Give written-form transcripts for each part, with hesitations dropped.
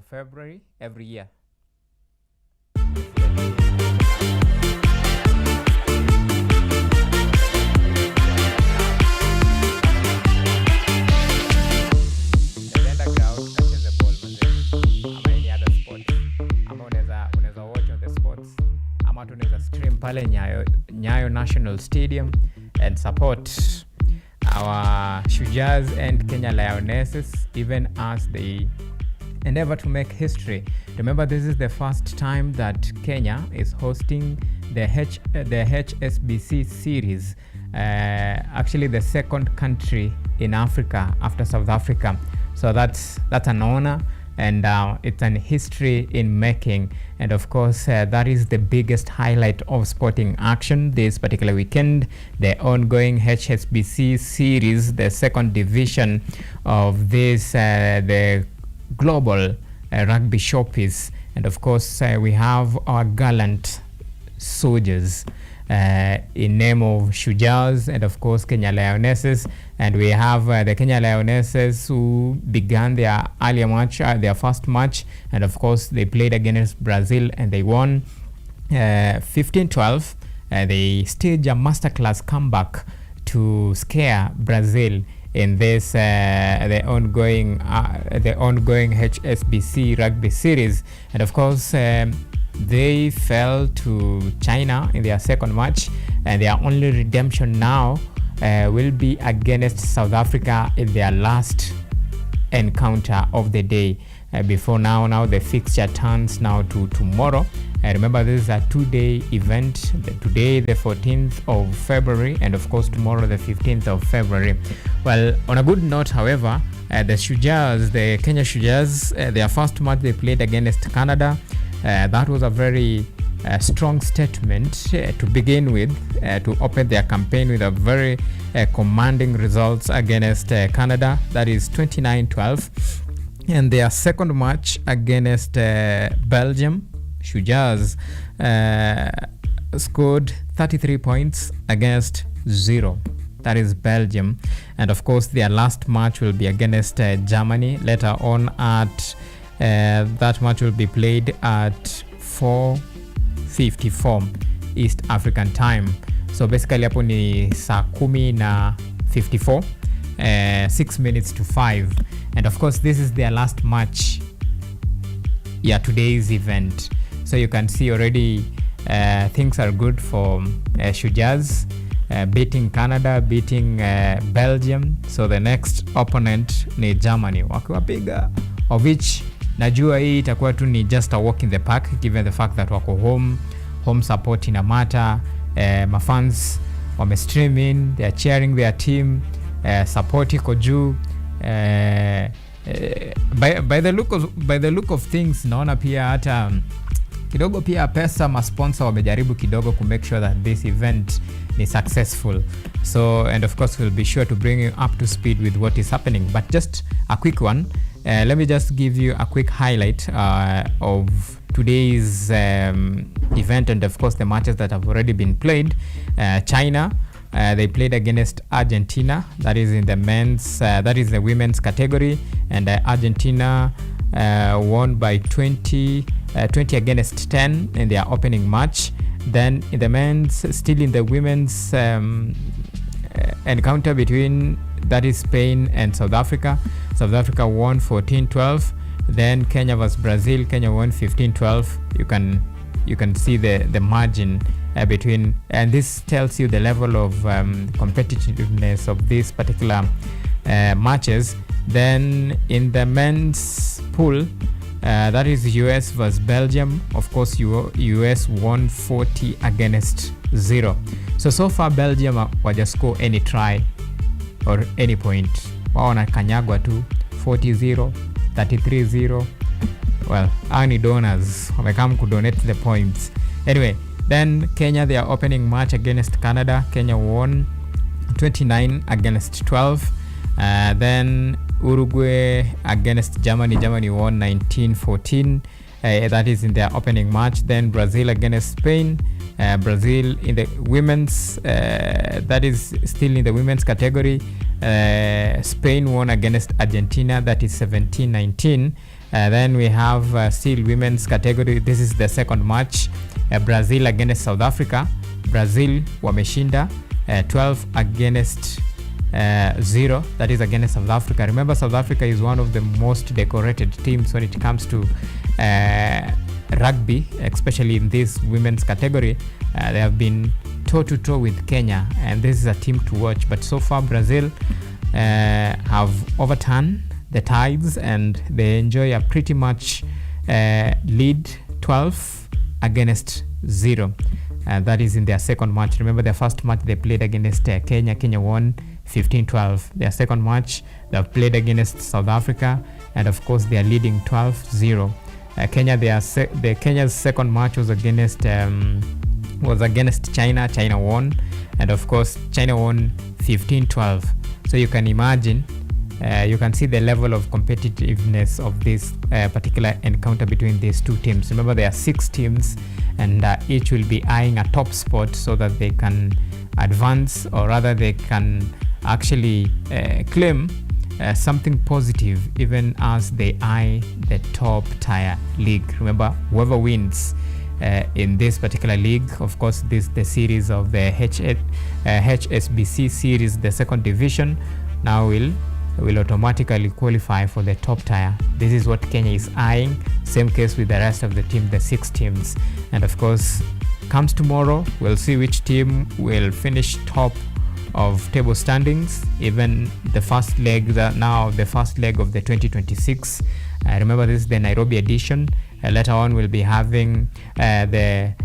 February every year. Nenda ground kacheze ball manze, ama any other sport, ama unaweza watch on the sports, ama tunaweza stream pale Nyayo National Stadium and support our Shujas and Kenya Lionesses, even as they endeavor to make history. Remember, this is the first time that Kenya is hosting the HSBC series. Actually, the second country in Africa after South Africa. So that's an honor, and it's an history in making. And of course, that is the biggest highlight of sporting action this particular weekend, the ongoing HSBC series, the second division of this, the global rugby showpiece. And of course, we have our gallant soldiers in name of Shujas and of course Kenya Lionesses. And we have the Kenya Lionesses who began their earlier match, their first match, and of course they played against Brazil and they won 15-12. They staged a masterclass comeback to scare Brazil in this the ongoing HSBC rugby series. And of course they fell to China in their second match, and their only redemption now will be against South Africa in their last encounter of the day. Before now the fixture turns now to tomorrow. Remember, this is a 2-day event, today the 14th of February and of course tomorrow the 15th of February. Well, on a good note, however, the Shujas, the Kenya Shujas, their first match they played against Canada, that was a very strong statement to begin with, to open their campaign with a very commanding results against Canada, that is 29-12. And their second match against Belgium, Shujas scored 33 points against 0. That is Belgium. And of course their last match will be against Germany later on at that match will be played at 4:54 East African time. So basically hapo ni saa 10:54, 6 minutes to 5. And of course this is their last match, today's event. So you can see already things are good for Shujas, beating Canada, beating Belgium. So the next opponent ni Germany wakiwapiga, of which najua hii itakuwa tu ni just a walk in the park, given the fact that wako home support ina matter. Mafans wame stream in, they are cheering their team, support iko juu. By the look of things, naona pia hata kidogo pia pesa masponsor wamejaribu kidogo to make sure that this event is successful. So, and of course we'll be sure to bring you up to speed with what is happening. But just a quick one, let me just give you a quick highlight of today's event, and of course the matches that have already been played. China, they played against Argentina, that is in the men's, that is the women's category, and Argentina won by 20 against 10 in their opening match. Then in the men's, still in the women's encounter between, that is Spain and South Africa. South Africa won 14-12. Then Kenya vs Brazil, Kenya won 15-12. You can see the margin between, and this tells you the level of competitiveness of these particular matches. Then in the men's pool, that is US vs Belgium. Of course, US won 40 against 0. So far Belgium waja score any try or any point. Wao na kanyagwa tu 40-0, 33-0. Well, any donors wamekam kudonate the points. Anyway, then Kenya, their opening match against Canada, Kenya won 29 against 12. Then Uruguay against Germany, Germany won 19-14. That is in their opening match. Then Brazil against Spain, Brazil in the women's, that is still in the women's category. Spain won against Argentina, that is 17-19. Then we have still women's category. This is the second match, Brazil against South Africa. Brazil wameshinda 12 against 0, that is against South Africa. Remember, South Africa is one of the most decorated teams when it comes to rugby, especially in this women's category. They have been toe-to-toe with Kenya, and this is a team to watch. But so far, Brazil have overturned the tides, and they enjoy a pretty much lead, 12 against 0. That is in their second match. Remember, their first match they played against Kenya. Kenya won 15-12. Their second match, they've played against South Africa, and of course they are leading 12-0. Kenya's second match was against China. China won, and of course China won 15-12. So you can imagine, you can see the level of competitiveness of this particular encounter between these two teams. Remember, there are 6 teams, and each will be eyeing a top spot so that they can advance, or rather they can actually claim something positive even as they eye the top tier league. Remember, whoever wins in this particular league, of course the series of the HSBC series, the second division, now will automatically qualify for the top tier. This is what Kenya is eyeing. Same case with the rest of the team, the 6 teams. And of course, comes tomorrow, we'll see which team will finish top of table standings. Even the first leg, the first leg of the 2026. Remember, this is the Nairobi edition. Later on, we'll be having the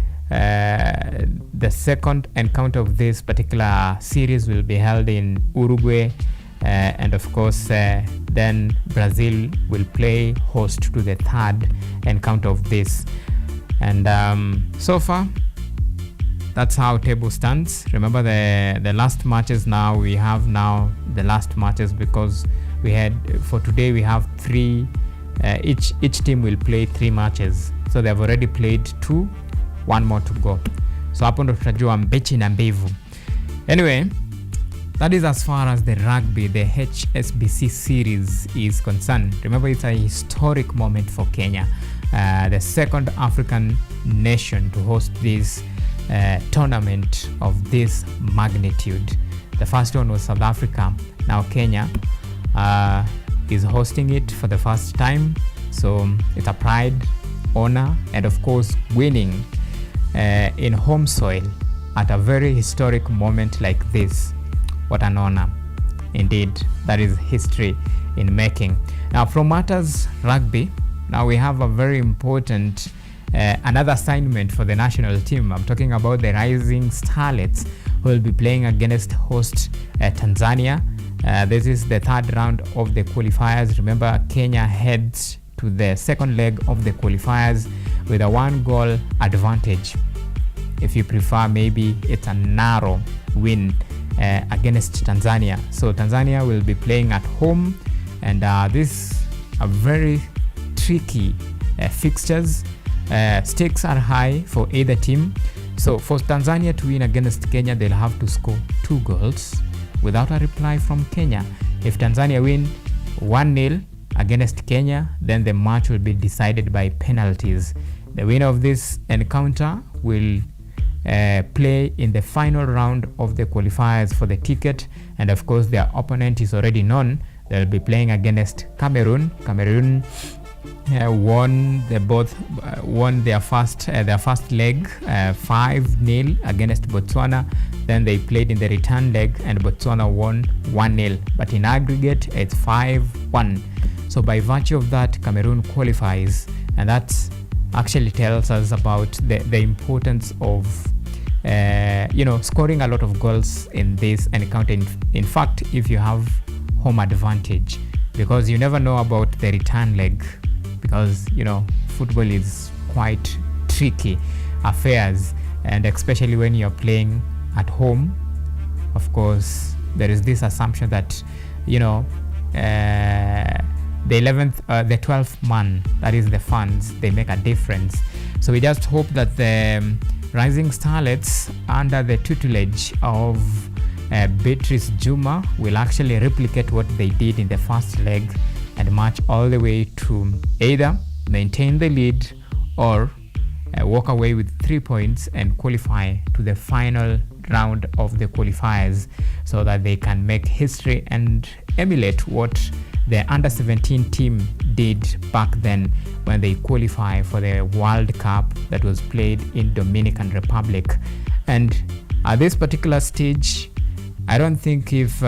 second encounter of this particular series will be held in Uruguay. And of course, then Brazil will play host to the third encounter of this. And so far, that's how table stands. Remember the last matches. Now we have the last matches, because for today we have 3. Each team will play 3 matches. So they have already played 2, 1 more to go. So hapo ndo tutajua mbichi na mbivu. Anyway, that is as far as the rugby, the HSBC series is concerned. Remember, it's a historic moment for Kenya, the second African nation to host this tournament of this magnitude. The first one was South Africa. Now Kenya is hosting it for the first time. So it's a pride, honor, and of course winning in home soil at a very historic moment like this. What an honor. Indeed, that is history in making. Now, from matters rugby, now we have a very important another assignment for the national team. I'm talking about the Rising Starlets, who will be playing against host Tanzania. This is the third round of the qualifiers. Remember, Kenya heads to the second leg of the qualifiers with a 1-goal advantage. If you prefer, maybe it's a narrow win against Tanzania. So Tanzania will be playing at home, and this are very tricky fixtures. Stakes are high for either team. So for Tanzania to win against Kenya, they'll have to score 2 goals without a reply from Kenya. If Tanzania win 1-0 against Kenya, then the match will be decided by penalties. The winner of this encounter will play in the final round of the qualifiers for the ticket, and of course their opponent is already known. They'll be playing against Cameroon. Cameroon won their first leg 5-0 against Botswana. Then they played in the return leg, and Botswana won 1-0, but in aggregate it's 5-1. So by virtue of that, Cameroon qualifies, and that actually tells us about the importance of scoring a lot of goals in this encounter. In fact, if you have home advantage, because you never know about the return leg, because football is quite tricky affairs, and especially when you're playing at home. Of course, there is this assumption that the 12th man, that is the fans, they make a difference. So we just hope that the Rising Starlets, under the tutelage of Beatrice Juma, will actually replicate what they did in the first leg and march all the way to either maintain the lead or walk away with 3 points and qualify to the final round of the qualifiers, so that they can make history and emulate what the under-17 team did back then when they qualified for the World Cup that was played in Dominican Republic. And at this particular stage, I don't think if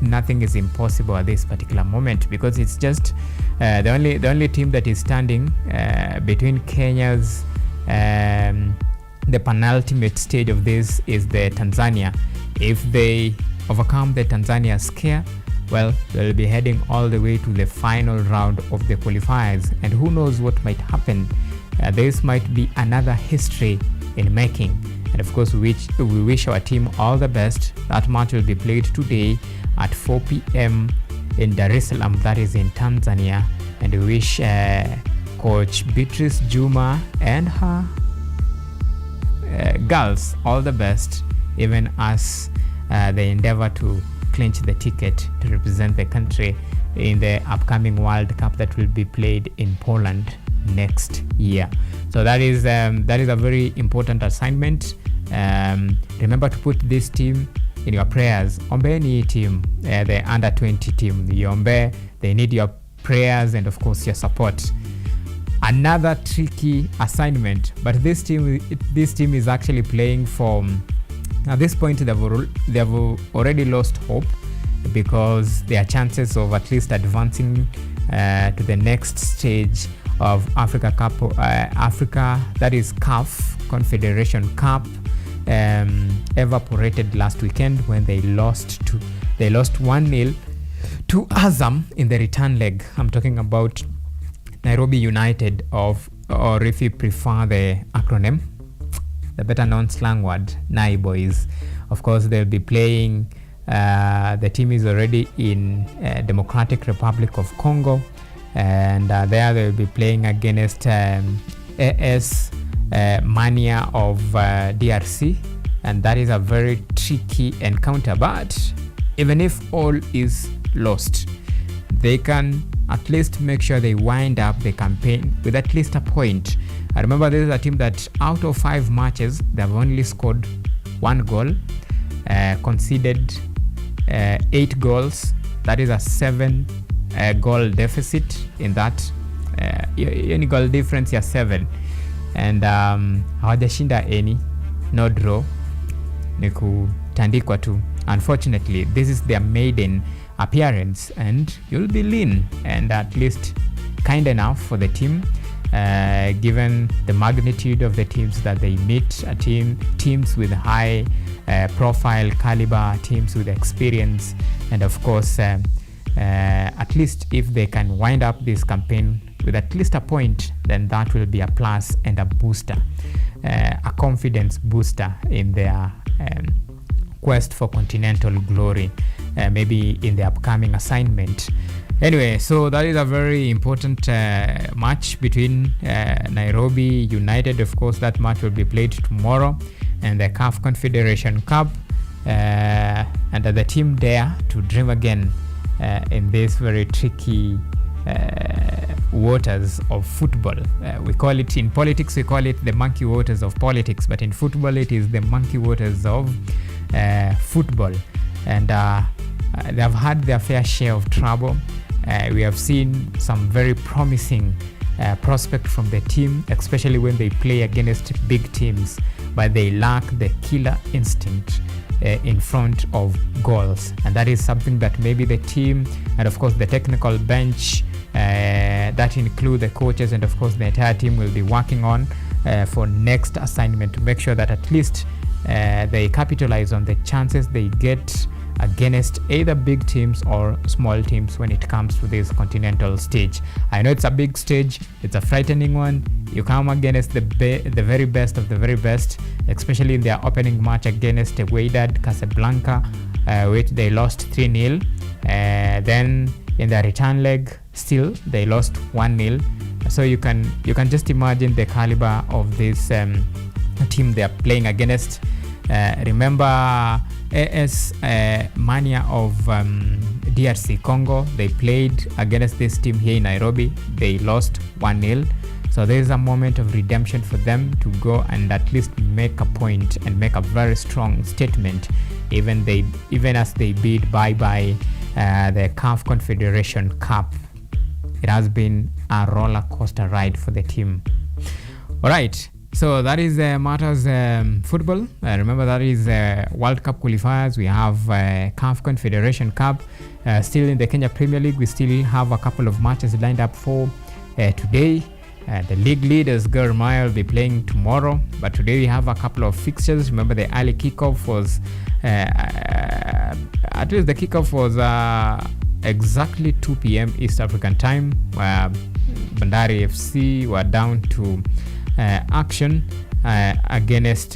nothing is impossible at this particular moment, because it's just the only team that is standing between Kenya's the penultimate stage of this is the Tanzania. If they overcome the Tanzania scare, well, they'll be heading all the way to the final round of the qualifiers, and who knows what might happen. This might be another history in making, and of course we wish our team all the best. That match will be played today at 4 p.m. in Dar es Salaam, that is in Tanzania, and we wish Coach Beatrice Juma and her girls all the best, even as they endeavor to clinch the ticket to represent the country in the upcoming World Cup that will be played in Poland next year. So that is a very important assignment. Remember to put this team in your prayers. Ombeni team, the under 20 team, the Ombe, they need your prayers and of course your support. Another tricky assignment, but this team is actually playing for, at this point they've already lost hope, because their chances of at least advancing to the next stage of Africa Cup, Africa, that is CAF Confederation Cup, evaporated last weekend when they lost 1-0 to Azam in the return leg. I'm talking about Nairobi United, or if you prefer the acronym, the better known slang word, Nai Boys. Of course, they'll be playing, the team is already in Democratic Republic of Congo, and there they'll be playing against AS Mania of DRC, and that is a very tricky encounter. But even if all is lost, they can at least make sure they wind up the campaign with at least a point. I remember this is a team that out of 5 matches, they've only scored 1 goal, conceded 8 goals. That is a 7 goal deficit in that. Any goal difference ya 7. And hawajashinda any, no draw, ni kutandikwa tu. Unfortunately, this is their maiden appearance, and you'll be lean and at least kind enough for the team, given the magnitude of the teams that they meet, teams with high profile caliber, teams with experience, and of course at least if they can wind up this campaign with at least a point, then that will be a plus and a booster, a confidence booster in their quest for continental glory, maybe in the upcoming assignment. Anyway, so that is a very important match between Nairobi United. Of course, that match will be played tomorrow, and the CAF Confederation Cup, and the team dare to dream again in this very tricky waters of football. We call it, in politics we call it the monkey waters of politics, but in football it is the monkey waters of football. And they've had their fair share of trouble. We have seen some very promising prospect from the team, especially when they play against big teams, but they lack the killer instinct in front of goals. And that is something that maybe the team, and of course the technical bench, that include the coaches and of course the entire team, will be working on for next assignment, to make sure that at least they capitalize on the chances they get against either big teams or small teams when it comes to this continental stage. I know it's a big stage, it's a frightening one. You come against the very best of the very best, especially in their opening match against Wydad Casablanca, which they lost 3-0. Then in their return leg, still they lost 1-0. So you can just imagine the caliber of this team they are playing against. Remember AS Mania of DRC Congo. They played against this team here in Nairobi. They lost 1-0. So there is a moment of redemption for them to go and at least make a point and make a very strong statement, even as they bid bye-bye the CAF Confederation Cup. It has been a roller coaster ride for the team. All right, so that is matters football. Remember, that is World Cup qualifiers. We have CAF Confederation Cup. Still in the Kenya Premier League, we still have a couple of matches lined up for today. The league leaders, Gor Mahia, will be playing tomorrow. But today we have a couple of fixtures. Remember, the early kickoff was, at least the kickoff was exactly 2 p.m. East African time, where Bandari FC were down to action against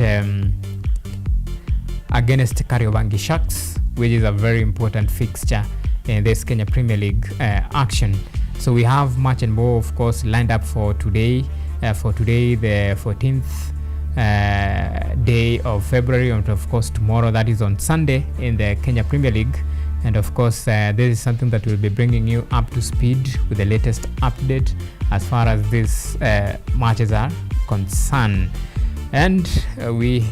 Kariobangi Sharks, which is a very important fixture in this Kenya Premier League action. So we have much and more, of course, lined up for today. The 14th day of February, and of course tomorrow, that is on Sunday, in the Kenya Premier League. And of course, this is something that will be bringing you up to speed with the latest update as far as these matches are concerned. And we,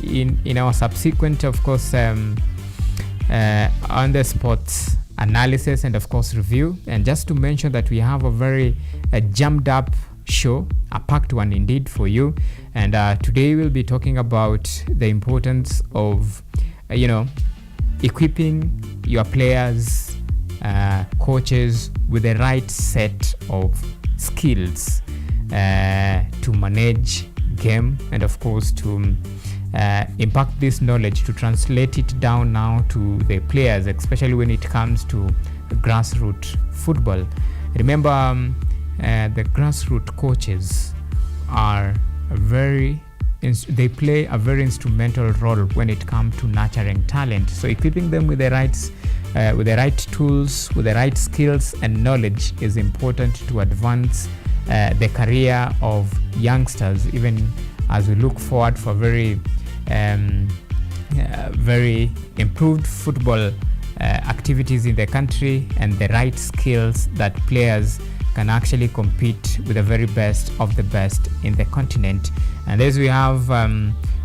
in our subsequent, of course, on the sports analysis and of course review, and just to mention that we have a very jammed up show, a packed one indeed for you. And today we'll be talking about the importance of equipping your players, coaches with the right set of skills to manage game, and of course to impact this knowledge, to translate it down now to the players, especially when it comes to grassroots football. Remember, the grassroots coaches are they play a very instrumental role when it comes to nurturing talent. So equipping them with the right tools, with the right skills and knowledge is important to advance the career of youngsters, even as we look forward for very improved football activities in the country, and the right skills that players can actually compete with the very best of the best in the continent. And as we have,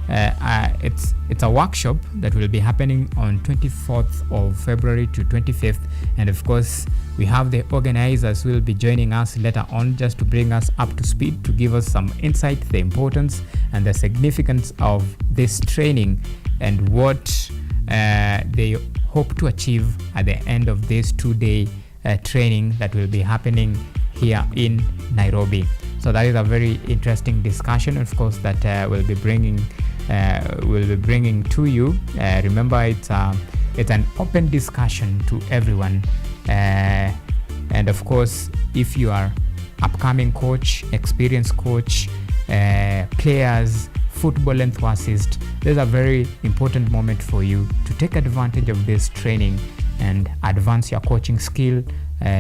it's a workshop that will be happening on 24th of February to 25th. And of course, we have the organizers who will be joining us later on, just to bring us up to speed, to give us some insight, the importance and the significance of this training, and what they hope to achieve at the end of this 2-day training that will be happening here in Nairobi. So that is a very interesting discussion, of course, that we'll be bringing to you. Remember, it's an open discussion to everyone, and of course, if you are upcoming coach, experienced coach, players, football enthusiast, there's a very important moment for you to take advantage of this training and advance your coaching skill,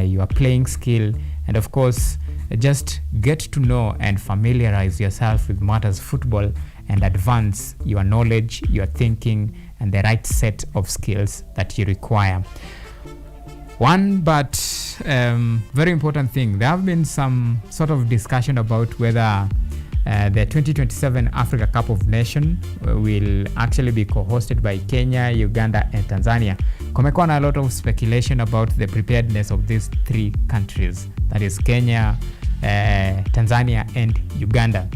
your playing skill, and of course just get to know and familiarize yourself with matters football, and advance your knowledge, your thinking, and the right set of skills that you require. One but very important thing, there have been some sort of discussion about whether the 2027 Africa Cup of Nations will actually be co-hosted by Kenya, Uganda, and Tanzania. Kumekuwa na a lot of speculation about the preparedness of these three countries, that is Kenya, Tanzania, and Uganda.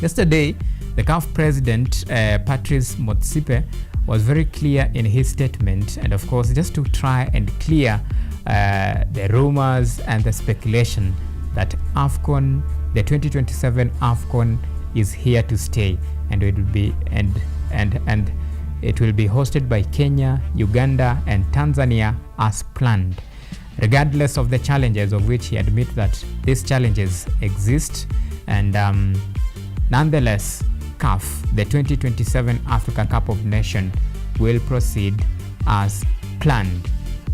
Yesterday, the CAF president, Patrice Motsepe, was very clear in his statement, and of course, just to try and clear the rumors and the speculation that AFCON, the 2027 AFCON, is here to stay, and it will be and it will be hosted by Kenya, Uganda, and Tanzania as planned. Regardless of the challenges, of which he admits that these challenges exist, and nonetheless, CAF, the 2027 Africa Cup of Nations, will proceed as planned.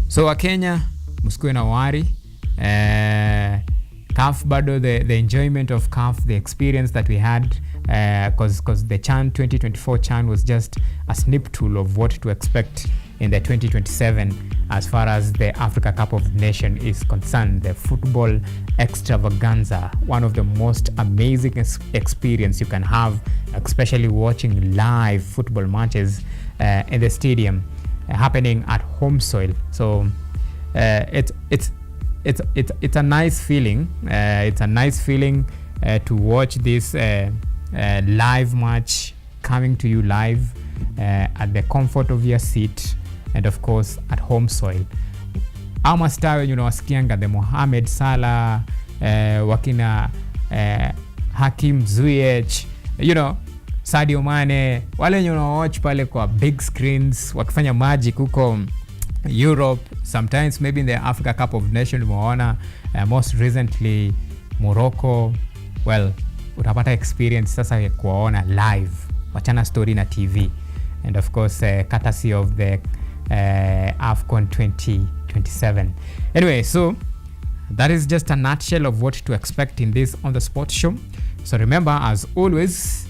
So Wakenya, msikuwe na worry. CAF CAF bado, the enjoyment of CAF, the experience that we had, because the CHAN 2024 CHAN was just a snip tool of what to expect in the 2027 as far as the Africa Cup of Nations is concerned. The football extravaganza, one of the most amazing experience you can have, especially watching live football matches in the stadium happening at home soil. So it's a nice feeling. It's a nice feeling to watch this live match coming to you live at the comfort of your seat, and of course at home soil. Auma star wenye unawasikianga, the Mohamed Salah, wakina Hakim Ziyech, Sadio Mane, wale wenye unawatch pale kwa big screens wakifanya magic huko Europe, sometimes maybe in the Africa Cup of Nations umeona, most recently Morocco. Well, utapata experience sasa ya kuwaona live, wachana story na TV, and of course courtesy of the AFCON 2027. Anyway, so that is just a nutshell of what to expect in this On The Spot show. So remember, as always,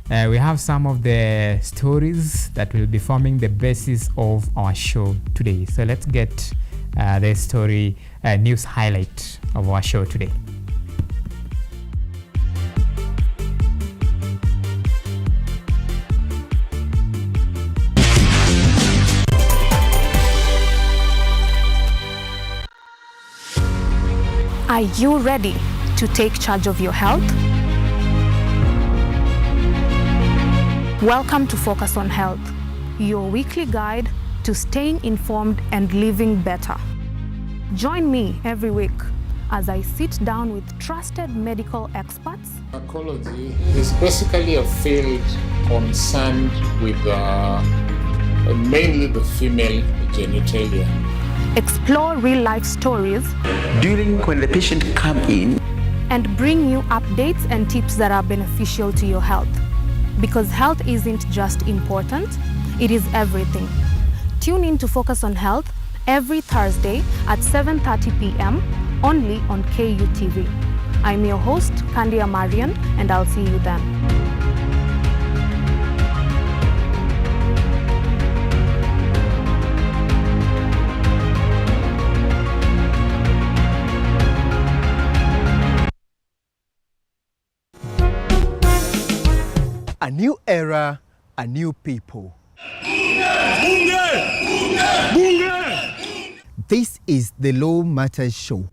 we have some of the stories that will be forming the basis of our show today. So let's get the story news highlight of our show today. Are you ready to take charge of your health? Welcome to Focus on Health, your weekly guide to staying informed and living better. Join me every week as I sit down with trusted medical experts. Gynecology is basically a field concerned with mainly the female genitalia. Explore real-life stories during when the patient come in, and bring you updates and tips that are beneficial to your health. Because health isn't just important, it is everything. Tune in to Focus on Health every Thursday at 7:30 p.m. only on KUTV. I'm your host, Kandia Marian, and I'll see you then. A new era, a new people. This is the Law Matters Show.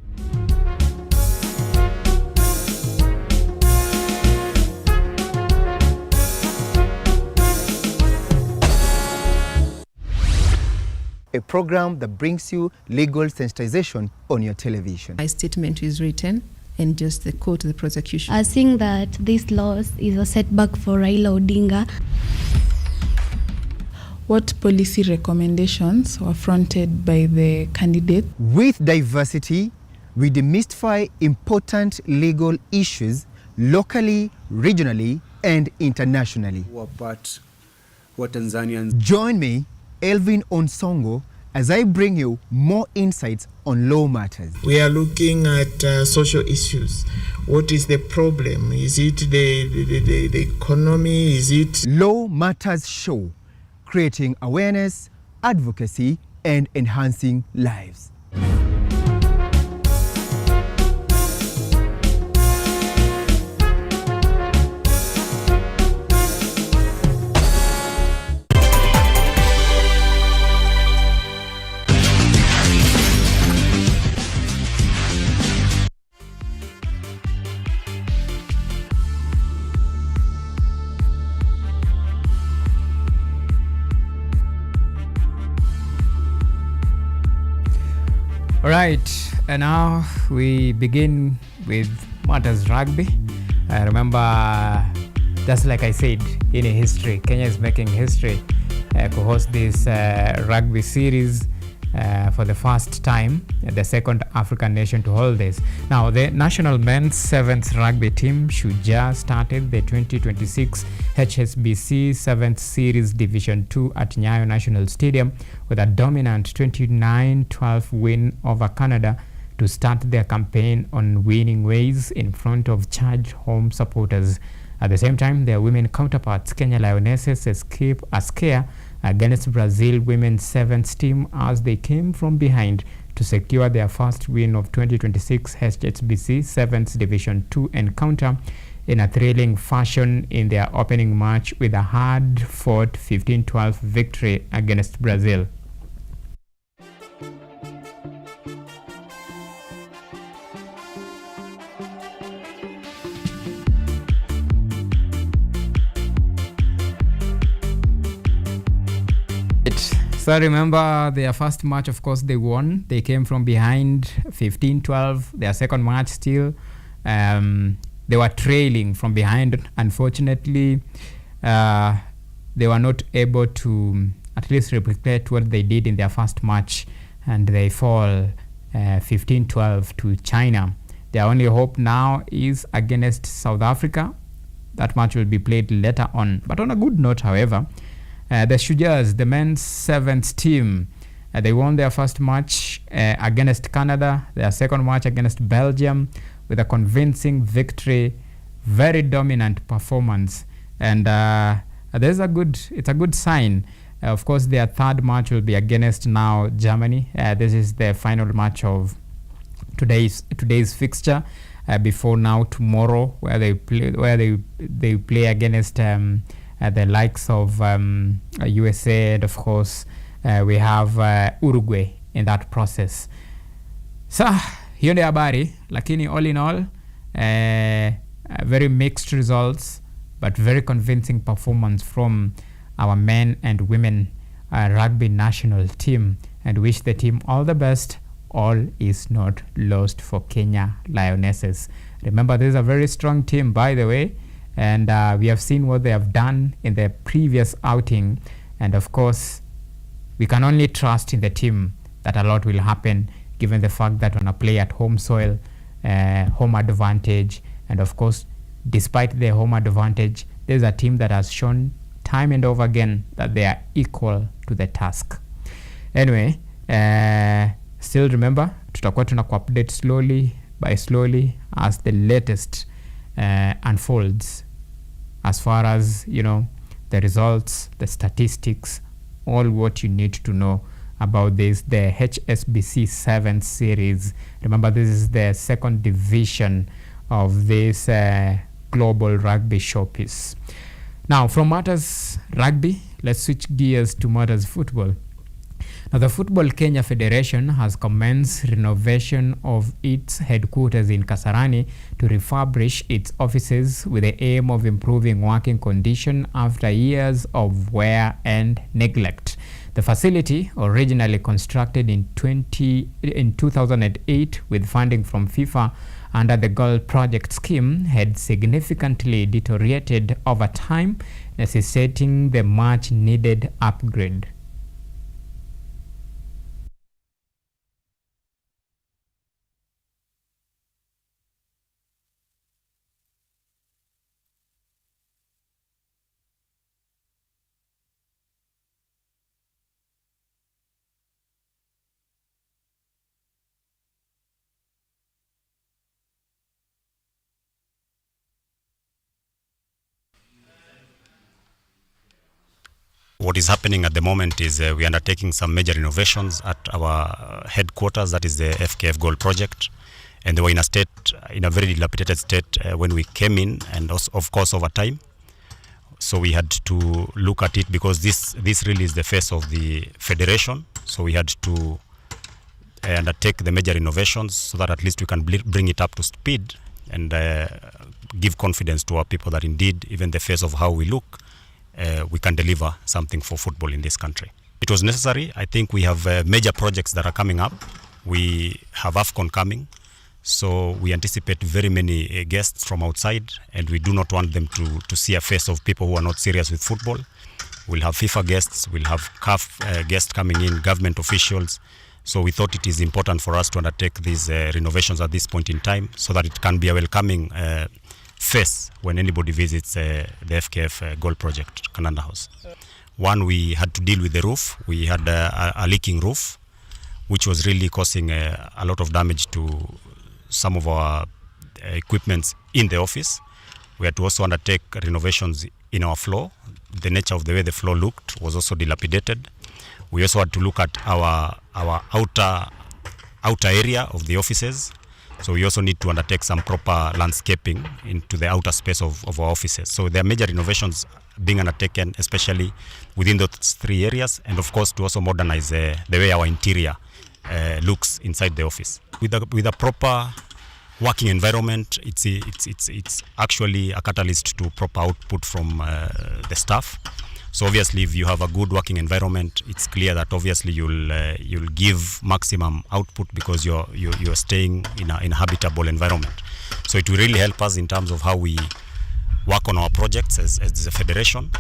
A program that brings you legal sensitization on your television. My statement is written and just the quote the prosecution. I think that this loss is a setback for Raila Odinga. What policy recommendations were fronted by the candidate? With diversity, we demystify important legal issues locally, regionally, and internationally. What Tanzanians. Join me, Elvin Onsongo, as I bring you more insights on law matters. We are looking at social issues. What is the problem? Is it the economy? Is it... Law Matters Show, creating awareness, advocacy, and enhancing lives. All right, and now we begin with Matters Rugby. I remember, just like I said, in history, Kenya is making history to host this rugby series for the first time, the second African nation to hold this. Now, the national men's sevens rugby team Shujaa started the 2026 HSBC 7th Series Division 2 at Nyayo National Stadium with a dominant 29-12 win over Canada to start their campaign on winning ways in front of charged home supporters. At the same time, their women counterparts, Kenya Lionesses, escape a scare against Brazil women's sevens team as they came from behind to secure their first win of 2026 HSBC Sevens Division 2 encounter in a thrilling fashion in their opening match with a hard-fought 15-12 victory against Brazil. So remember their first match, of course, they won. They came from behind 15-12. Their second match still, they were trailing from behind. Unfortunately, they were not able to at least replicate what they did in their first match, and they fall 15-12 to China. Their only hope now is against South Africa. That match will be played later on. But on a good note, however, the Shujas, the men's sevens team, they won their first match against Canada, their second match against Belgium with a convincing victory, very dominant performance, and it's a good sign. Of course, their third match will be against now Germany. This is the final match of today's fixture before now tomorrow, where they play against the likes of USA, and of course we have Uruguay in that process. So hiyo ndio habari, lakini all in all very mixed results but very convincing performance from our men and women rugby national team, and wish the team all the best. All is not lost for Kenya Lionesses. Remember, this is a very strong team, by the way, and we have seen what they have done in their previous outing, and of course we can only trust in the team that a lot will happen, given the fact that when I play at home soil, home advantage, and of course despite their home advantage, there's a team that has shown time and over again that they are equal to the task. Anyway, still remember, tutakuwa tunaku-update slowly by slowly as the latest unfolds, as far as, you know, the results, the statistics, all what you need to know about this, the HSBC 7 series. Remember, this is the second division of this global rugby showpiece. Now, from matters rugby, let's switch gears to matters football. Now, the Football Kenya Federation has commenced renovation of its headquarters in Kasarani to refurbish its offices with the aim of improving working condition after years of wear and neglect. The facility, originally constructed in 2008 with funding from FIFA under the Goal Project scheme, had significantly deteriorated over time, necessitating the much needed upgrade. What is happening at the moment is we are undertaking some major innovations at our headquarters, that is the FKF Goal Project, and they were in a very dilapidated state when we came in, and also, of course, over time. So we had to look at it, because this really is the face of the federation. So we had to undertake the major innovations so that at least we can bring it up to speed and give confidence to our people that indeed, even the face of how we look, we can deliver something for football in this country. It was necessary. I think we have major projects that are coming up. We have AFCON coming, so we anticipate very many guests from outside, and we do not want them to see a face of people who are not serious with football. We'll have FIFA guests, we'll have CAF guests coming in, government officials. So we thought it is important for us to undertake these renovations at this point in time, so that it can be a welcoming face when anybody visits the FKF Goal Project, Kananda House. One, we had to deal with the roof. We had a leaking roof. which was really causing a lot of damage to some of our equipments in the office. We had to also undertake renovations in our floor. The nature of the way the floor looked was also dilapidated. We also had to look at our outer area of the offices. So we also need to undertake some proper landscaping into the outer space of our offices. So there are major renovations being undertaken, especially within those 3 areas, and of course to also modernize the way our interior looks inside the office. With a proper working environment, it's actually a catalyst to proper output from the staff. So obviously, if you have a good working environment, it's clear that obviously you'll give maximum output because you're staying in a habitable environment. So it will really help us in terms of how we work on our projects as a federation,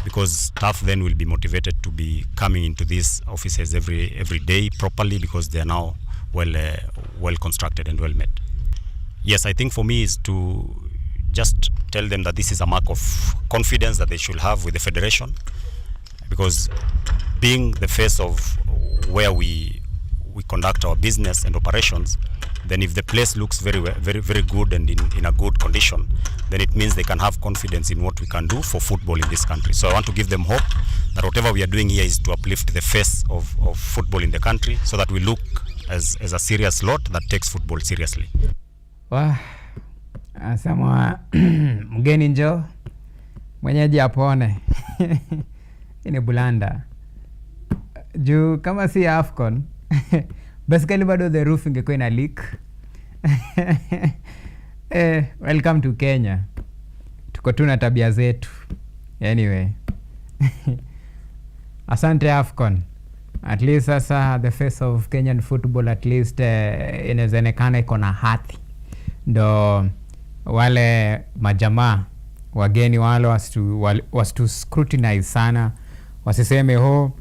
because staff then will be motivated to be coming into these offices every day properly, because they are now well constructed and well made. Yes, I think for me is to just tell them that this is a mark of confidence that they should have with the federation, because being the face of where we conduct our business and operations, then if the place looks very good and in a good condition, then it means they can have confidence in what we can do for football in this country. So I want to give them hope that whatever we are doing here is to uplift the face of football in the country, so that we look as a serious lot that takes football seriously. Wah, asema mgeni njoo, mwenyeji apone. Ini bulanda. Juu kama si AFCON, basically bado the roof ingekuwa ina leak. Welcome to Kenya. Tuko tu na tabia zetu. Anyway. Asante AFCON. At least sasa the face of Kenyan football at least inawezekana iko na hadhi. Ndo wale majamaa wageni wale was to scrutinize sana, wasiseme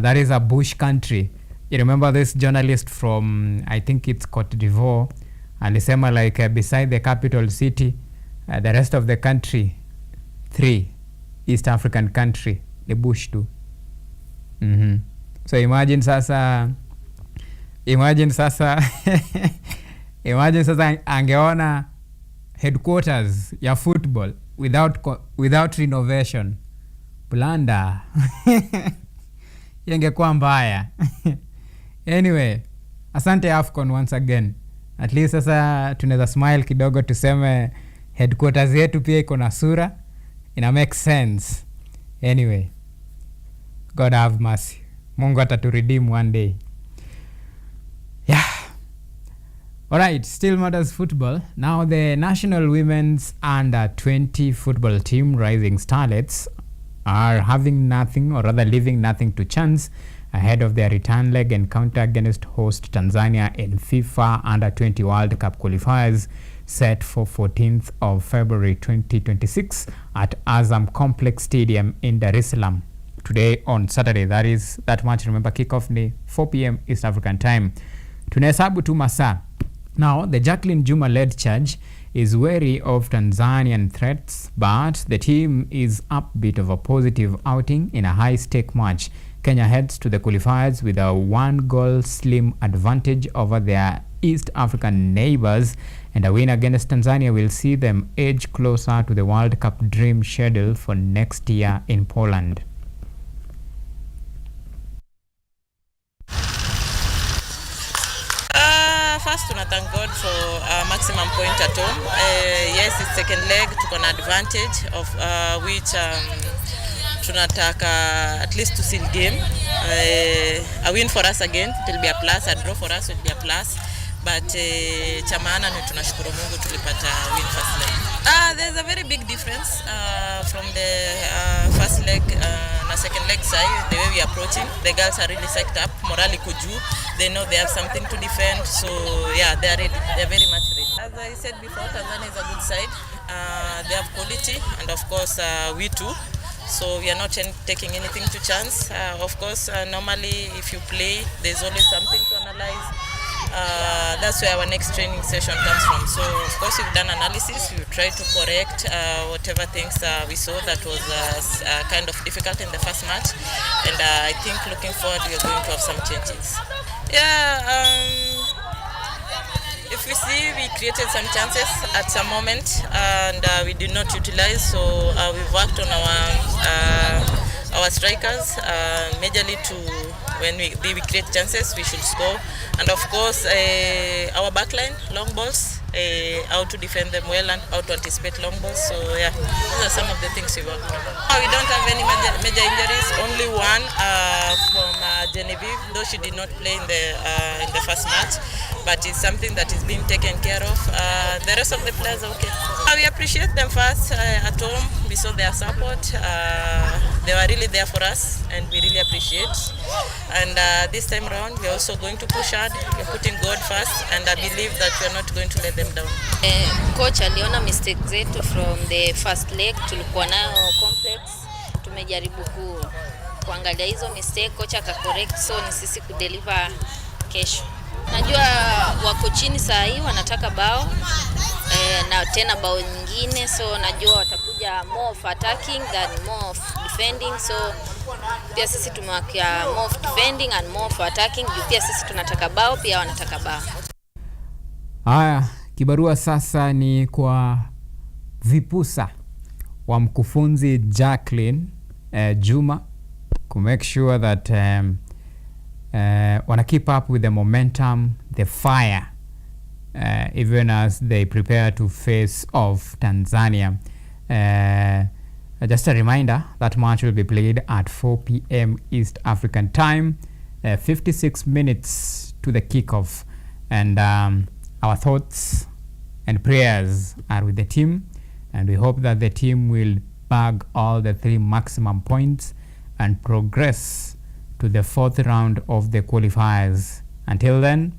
that is a bush country. You remember this journalist from I think it's Cote d'Ivoire alisema like beside the capital city the rest of the country 3 East African country the bush too. So imagine sasa imagine sasa angeona headquarters ya football without renovation. Blanda. Ingekuwa mbaya. Anyway, asante AFCON once again. At least sasa tunaweza smile kidogo tuseme headquarters yetu pia iko na sura. Ina make sense. Anyway, God have mercy. Mungu ataturedeem one day. Yeah. Alright, still matters football. Now the national women's under-20 football team Rising Starlets are having nothing, or rather leaving nothing to chance ahead of their return leg encounter against host Tanzania in FIFA under-20 World Cup qualifiers set for 14th of February 2026 at Azam Complex Stadium in Dar es Salaam. Today on Saturday, that match, remember, kickoff ni 4 p.m. East African time. Tunahesabu tu masaa. Now, the Jacqueline Juma-led charge is wary of Tanzanian threats, but the team is upbeat of a positive outing in a high-stake match. Kenya heads to the qualifiers with a 1-goal slim advantage over their East African neighbors, and a win against Tanzania will see them edge closer to the World Cup dream schedule for next year in Poland. First, tuna thank God for maximum point at home. Yes, it's second leg, tuko na advantage of which tunataka at least to seal game. A win for us again, it will be a plus. A draw for us will be a plus. But cha maana ni tunashukuru Mungu tulipata win first leg. There's a very big difference from the first leg na second leg side, the way we are approaching. The girls are really psyched up, morale iko juu. They know they have something to defend, so yeah, they are ready. They are very much ready. As I said before, Tanzania is a good side. They have quality, and of course we too. So we are not taking anything to chance. Of course, normally if you play, there's always something to analyze. That's where our next training session comes from. So of course we've done analysis, we've tried to correct whatever things we saw that was kind of difficult in the first match, and I think looking forward we are going to have some changes. If we see, we created some chances at some moment and we did not utilize, so we've worked on our strikers majorly to, when we create chances we should score, and of course our backline, long balls, how to defend them well and how to anticipate long balls. So yeah, those are some of the things we worked on. We don't have any major injuries, only one from Genevieve, though she did not play in the first match, but it's something that is being taken care of. The rest of the players are okay. We appreciate them first at home. We saw their support. They were really there for us and we really appreciate. And this time around we're also going to push hard. We're putting God first and I believe that we're not going to let them down. Coach aliona mistake zetu from the first leg, tulikuwa nayo complex. Tumejaribu kuangalia hizo mistake, coach akacorrect, so ni sisi kudeliver kesho. Najua wako chini saa hii wanataka bao na tena bao nyingine, so najua watakuja more of attacking than more of defending, so pia sisi tumewakia more of defending and more of attacking, pia sisi tunataka bao, pia wanataka bao. Haya, kibarua sasa ni kwa vipusa wa mkufunzi Jacqueline Juma to make sure that wanna keep up with the momentum, the fire, even as they prepare to face off Tanzania. Just a reminder, that match will be played at 4 p.m. East African time, 56 minutes to the kickoff, and our thoughts and prayers are with the team, and we hope that the team will bag all the 3 maximum points and progress to the 4th round of the qualifiers. Until then,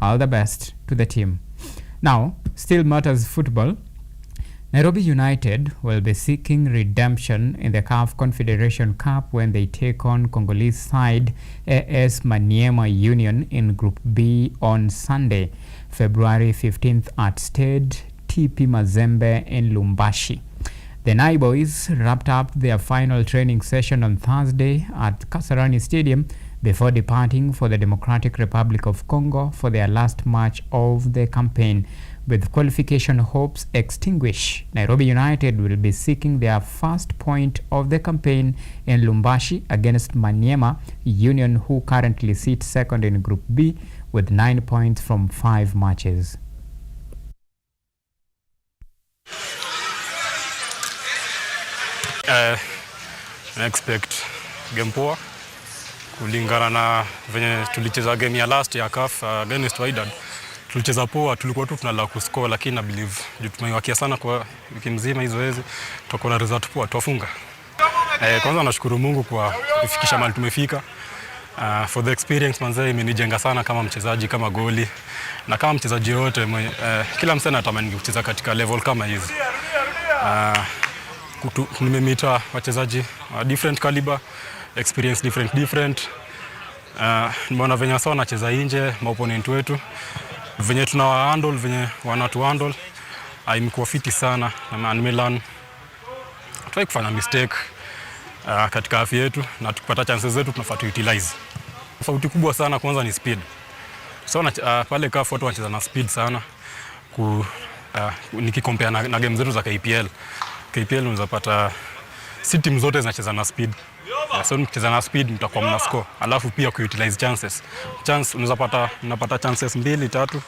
all the best to the team. Now, still matters football. Nairobi United will be seeking redemption in the CAF Confederation Cup when they take on Congolese side AS Maniema Union in Group B on Sunday, February 15th at Stade TP Mazembe in Lumbashi. The Nai boys wrapped up their final training session on Thursday at Kasarani Stadium before departing for the Democratic Republic of Congo for their last match of the campaign. With qualification hopes extinguished, Nairobi United will be seeking their first point of the campaign in Lumbashi against Maniema Union, who currently sit second in Group B with 9 points from 5 matches. I expect game poa kulingana na venye tulicheza game ya last ya CAF against Wydad. Tulicheza poa, tulikuwa tu tunala kuscore, lakini I believe tumeiwakia sana kwa wiki mzima hizo hizi, tutakuwa na result poa, tufunga. Kwanza nashukuru Mungu kwa kufikisha mahali tumefika. For the experience manze imenijenga sana kama mchezaji, kama goli na kama mchezaji yote. Kila msee anatamani kucheza katika level kama hizi. Nimemita wachezaji different caliber, experience different. Nimeona venye wasa wanacheza nje, maopponent wetu venye tunawa-handle, venye wanatu-handle, imekuwa fiti sana na nimelearn tuwai kufanya mistake katika afya yetu, na tukipata chances zetu tunafaa utilize. Tofauti kubwa sana kwanza ni speed. So pale CAF watu wanacheza na speed sana nikikompare na game zetu za KPL. KPL unaweza pata si team zote zinacheza na speed. So mkicheza na speed mtakuwa mna score. Alafu pia kuutilize chances. Unapata chances 2 3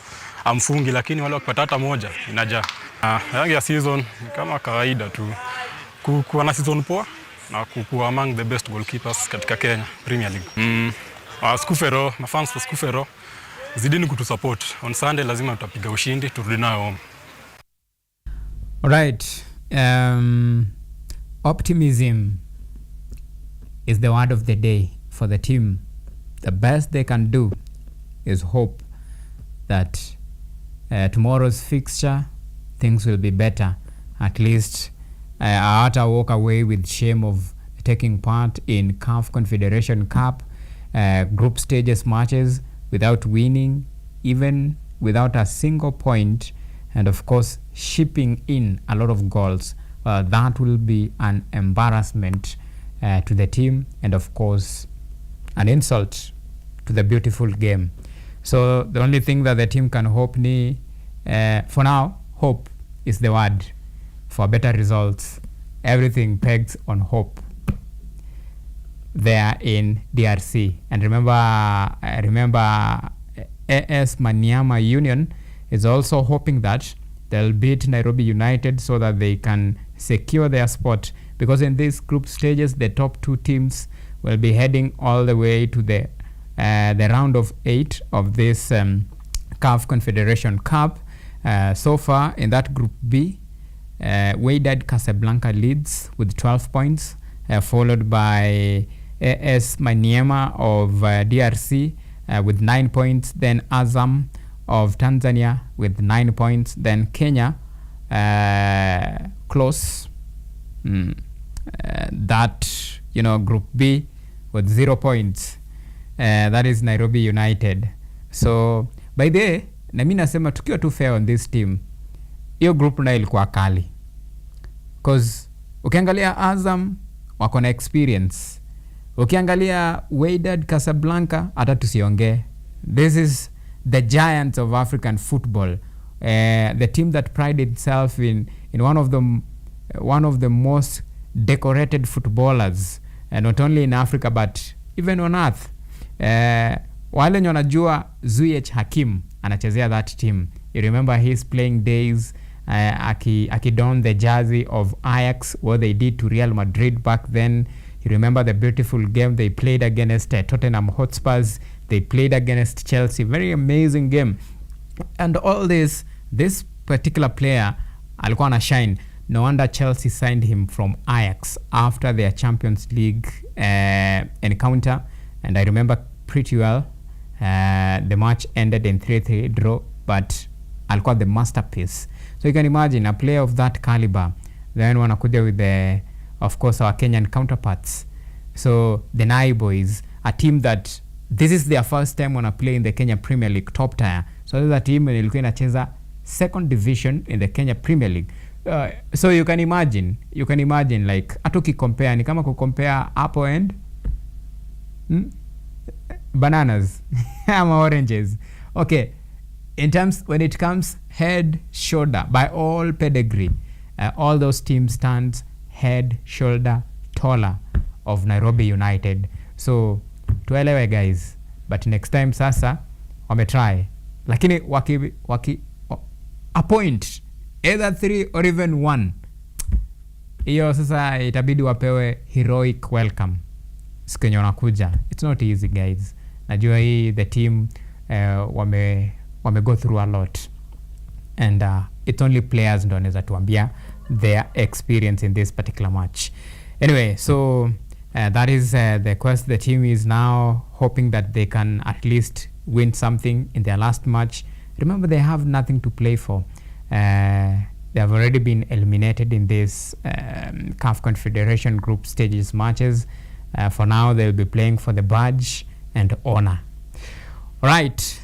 amfungi, lakini wale wakipata hata moja inajaa. Yangi ya season kama kawaida tu kuwa na season poa na kuwa among the best goalkeepers katika Kenya Premier League. Skufero, mafans wa Skufero zidini kutusupport. On Sunday lazima tutapiga ushindi turudi nayo home. All right. Optimism is the word of the day for the team. The best they can do is hope that tomorrow's fixture things will be better. At least I had to walk away with shame of taking part in CAF Confederation Cup group stages matches without winning even without a single point, and of course shipping in a lot of goals. That will be an embarrassment to the team, and of course an insult to the beautiful game. So the only thing that the team can hope for now, hope is the word for better results. Everything pegs on hope there in DRC. And remember AS Maniema Union is also hoping that they'll beat Nairobi United so that they can secure their spot, because in these group stages the top two teams will be heading all the way to the round of 8 of this CAF Confederation Cup. So far in that group B, Wydad Casablanca leads with 12 points, followed by AS Maniema of DRC with 9 points, then Azam of Tanzania with 9 points, then Kenya close that group B with 0 points. That is Nairobi United. So by the way, na mimi nasema tukiwa tu fair on this team, hiyo group na ilikuwa kali, cause ukiangalia Azam wako na experience, ukiangalia Wydad Casablanca hata tusiongee. This is the giants of African football, the team that pride itself in one of the most decorated footballers, not only in Africa but even on earth. Wale wanajua Ziyech Hakim anachezea that team. You remember his playing days, akidon the jersey of Ajax, what they did to Real Madrid back then. You remember the beautiful game they played against Tottenham Hotspurs. They played against Chelsea. Very amazing game. And all this particular player alikuwa ana shine. No wonder Chelsea signed him from Ajax after their Champions League encounter. And I remember pretty well, the match ended in 3-3 draw, but alikuwa the masterpiece. So you can imagine a player of that caliber. Then wanakuja with of course, our Kenyan counterparts. So the Nai Boys, a team that this is their first time wanna play in the Kenya Premier League top tier. So this is a team ilikuwa inacheza second division in the Kenya Premier League. So you can imagine like atuki compare ni kama kucompare apple and bananas ama oranges. Okay, when it comes head shoulder by all pedigree, all those teams stands head shoulder taller of Nairobi United. So tuelewe guys, but next time sasa wametry, lakini waki appoint either 3 or even 1, hiyo sasa itabidi wapewe heroic welcome siku yenye wanakuja. It's not easy guys, najua hii the team wame go through a lot, and it's only players ndo wanaweza tuambia their experience in this particular match. Anyway, so that is the quest. The team is now hoping that they can at least win something in their last match. Remember, they have nothing to play for. They have already been eliminated in this CAF Confederation Group stages matches. For now, they'll be playing for the badge and honor. All right.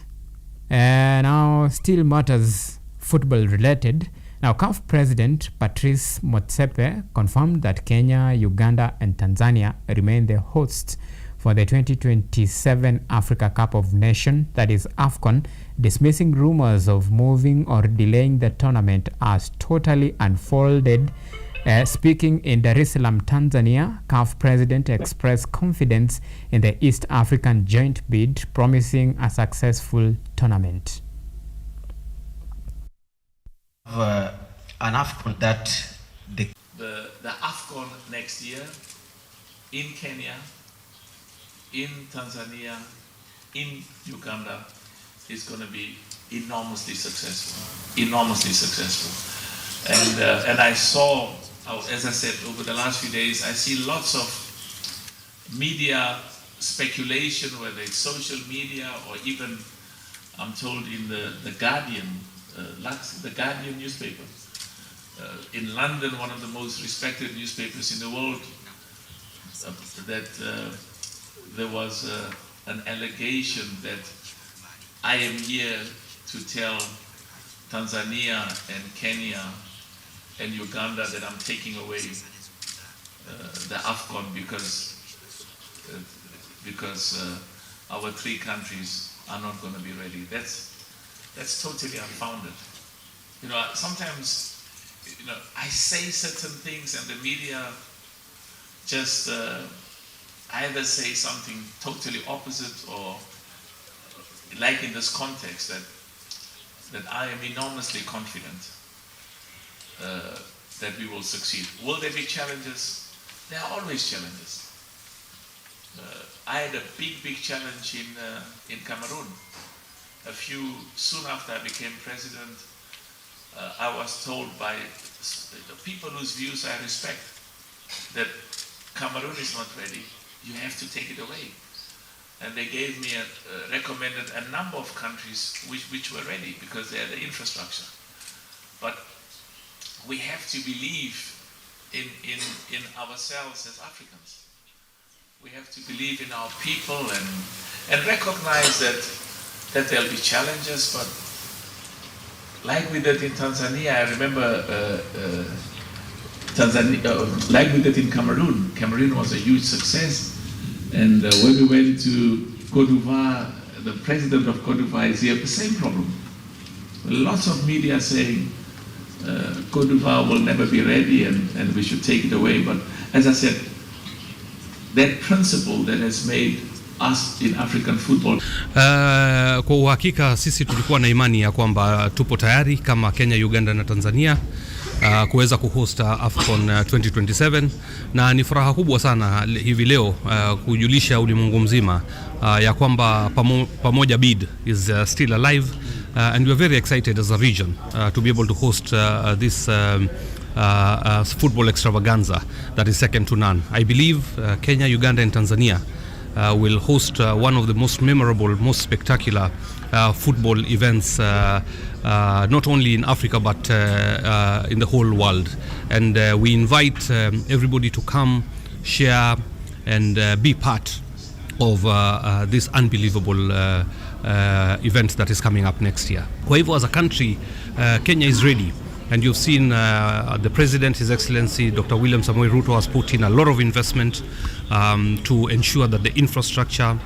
Now, still matters football related. Now, CAF President Patrice Motsepe confirmed that Kenya, Uganda, and Tanzania remain the hosts for the 2027 Africa Cup of Nations, that is AFCON, dismissing rumors of moving or delaying the tournament as totally unfolded. Speaking in Dar es Salaam, Tanzania, CAF President expressed confidence in the East African joint bid, promising a successful tournament. An AFCON that the AFCON next year in Kenya, in Tanzania, in Uganda is going to be enormously successful. And I saw, as I said, over the last few days, I see lots of media speculation, whether it's social media or even, I'm told, in the Guardian, the Guardian newspaper. In London, one of the most respected newspapers in the world, that there was an allegation that I am here to tell Tanzania and Kenya and Uganda that I'm taking away the AFCON because our three countries are not going to be ready. That's totally unfounded. You know, sometimes, you know, I say certain things and the media just either say something totally opposite or, like in this context, that I am enormously confident that we will succeed. Will there be challenges? There are always challenges. I had a big challenge in Cameroon. Soon after I became president, I was told by the people whose views I respect that Cameroon is not ready. You have to take it away. And they gave me recommended a number of countries which were ready because they had the infrastructure. But we have to believe in ourselves as Africans. We have to believe in our people and recognize that there'll be challenges, but like we did in Tanzania, I remember like we did in Cameroon. Cameroon was a huge success. And when we went to Cote d'Ivoire, the president of Cote d'Ivoire is here, the same problem. Lots of media saying Cote d'Ivoire will never be ready and we should take it away. But as I said, that principle that has made us in African football. Kwa uhakika sisi tulikuwa na imani ya kwamba tupo tayari kama Kenya, Uganda na Tanzania kuweza kuhost AFCON 2027 na ni furaha kubwa sana hivi leo kujulisha ulimwengu mzima ya kwamba pamoja bid is still alive and we are very excited as a region to be able to host this football extravaganza that is second to none. I believe Kenya, Uganda and Tanzania will host one of the most memorable, most spectacular football events not only in Africa but in the whole world. And we invite everybody to come, share and be part of this unbelievable event that is coming up next year. Kwa hivyo, as a country, Kenya is ready. And you've seen the President, His Excellency Dr. William Samoei Ruto, has put in a lot of investment to ensure that the infrastructure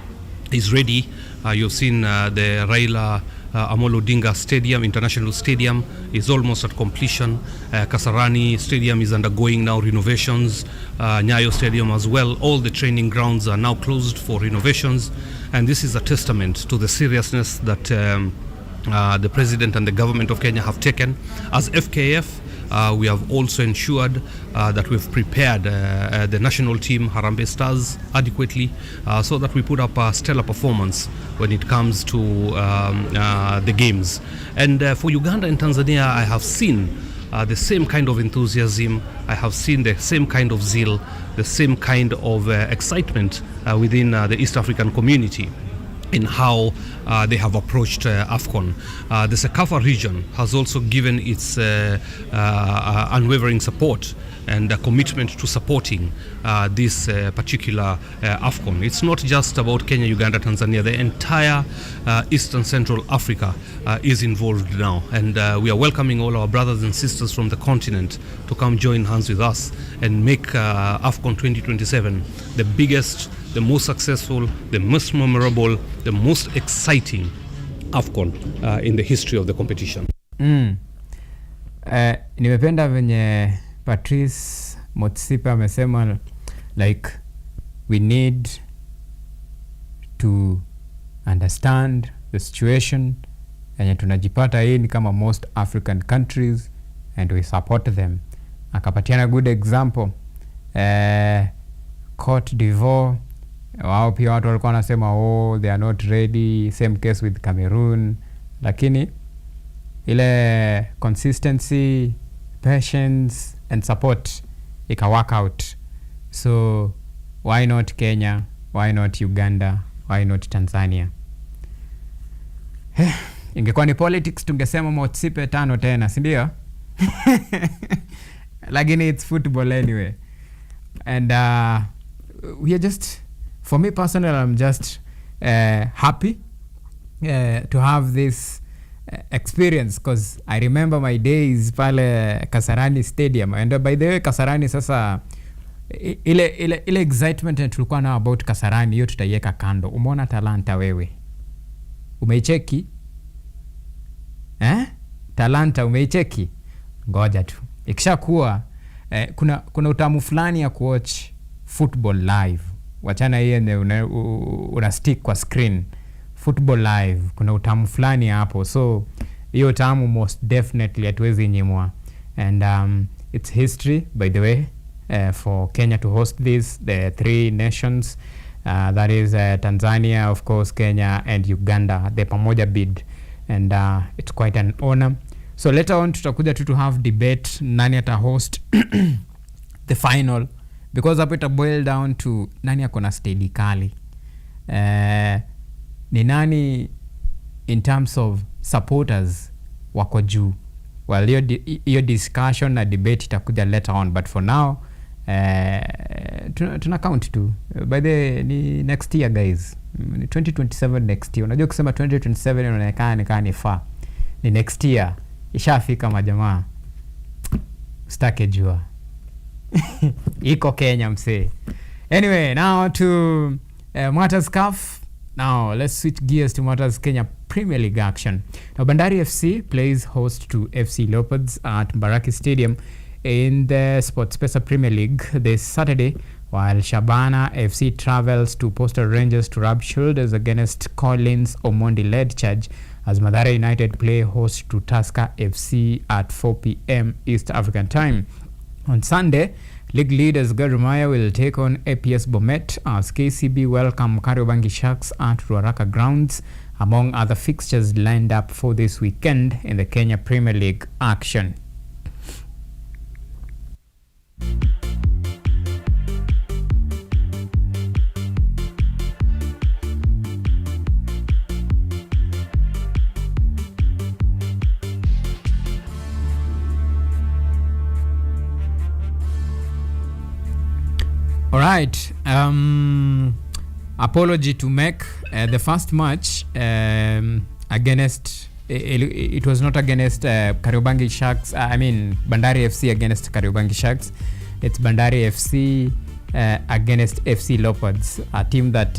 is ready. You've seen the Raila Amolo Odinga Stadium, International Stadium, is almost at completion. Kasarani Stadium is undergoing now renovations. Nyayo Stadium as well. All the training grounds are now closed for renovations. And this is a testament to the seriousness that the President and the government of Kenya have taken. As FKF, we have also ensured that we've prepared the national team, Harambee Stars, adequately so that we put up a stellar performance when it comes to the games. And for Uganda and Tanzania, I have seen the same kind of enthusiasm, I have seen the same kind of zeal, the same kind of excitement within the East African community in how they have approached AFCON. The CECAFA region has also given its unwavering support and a commitment to supporting this particular AFCON. It's not just about Kenya, Uganda, Tanzania. The entire Eastern Central Africa is involved now. And we are welcoming all our brothers and sisters from the continent to come join hands with us and make AFCON 2027 the biggest, the most successful, the most memorable, the most exciting AFCON in the history of the competition. Nimependa venye Patrice Motsepe amesema like we need to understand the situation yenye tunajipata hii ni kama most African countries and we support them. Akapatiana good example Cote d'Ivoire, wao pia watu walikuwa wanasema they are not ready, same case with Cameroon, lakini ile consistency, patience and support ika work out. So why not Kenya, why not Uganda, why not Tanzania? Ingekuwa ni politics tungesema Motsepe 5 tena, si ndio? Lakini it's football anyway. And we are just, for me personally, I'm just happy to have this experience, because I remember my days pale Kasarani Stadium. And by the way, Kasarani sasa ile excitement tulikuwa na about Kasarani hiyo tutaiweka kando. Umeona Talanta wewe? Umeicheki? Talanta umeicheki? Ngoja tu. Ikishakuwa kuna utamu fulani ya kuwatch football live. Wachana hiyo una stick kwa screen. Football live kuna utamu fulani hapo, so hiyo utamu most definitely hatuwezi nyimwa. And it's history, by the way, for Kenya to host this, the three nations, that is Tanzania, of course, Kenya and Uganda, the pamoja bid, and it's quite an honor. So later on tutakuja to have debate nani ata host the final, because hapo ita boil down to nani akona steady kali, ni nani in terms of supporters wako juu. Well, hiyo discussion na debate itakuja later on, but for now tuna count tu. By the ni next year guys, ni 2027 next year. Unajua kusema 2027 inaonekana ni far, ni next year ishafika majamaa. Stake jua iko Kenya msee. Anyway, now to Matters CAF. Now let's switch gears to Matters Kenya Premier League action. Now Bandari FC plays host to FC Leopards at Mbaraki Stadium in the SportPesa Premier League this Saturday, while Shabana FC travels to Postal Rangers to rub shoulders against Collins Omondi-led charge, as Mathare United play host to Tusker FC at 4 p.m. East African time. On Sunday, league leaders Gor Mahia will take on APS Bomet as KCB welcome Kariobangi Sharks at Ruaraka grounds, among other fixtures lined up for this weekend in the Kenya Premier League action. All right. Apology to make. The first match against it was not against Kariobangi Sharks. I mean Bandari FC against Kariobangi Sharks. It's Bandari FC against FC Leopards, a team that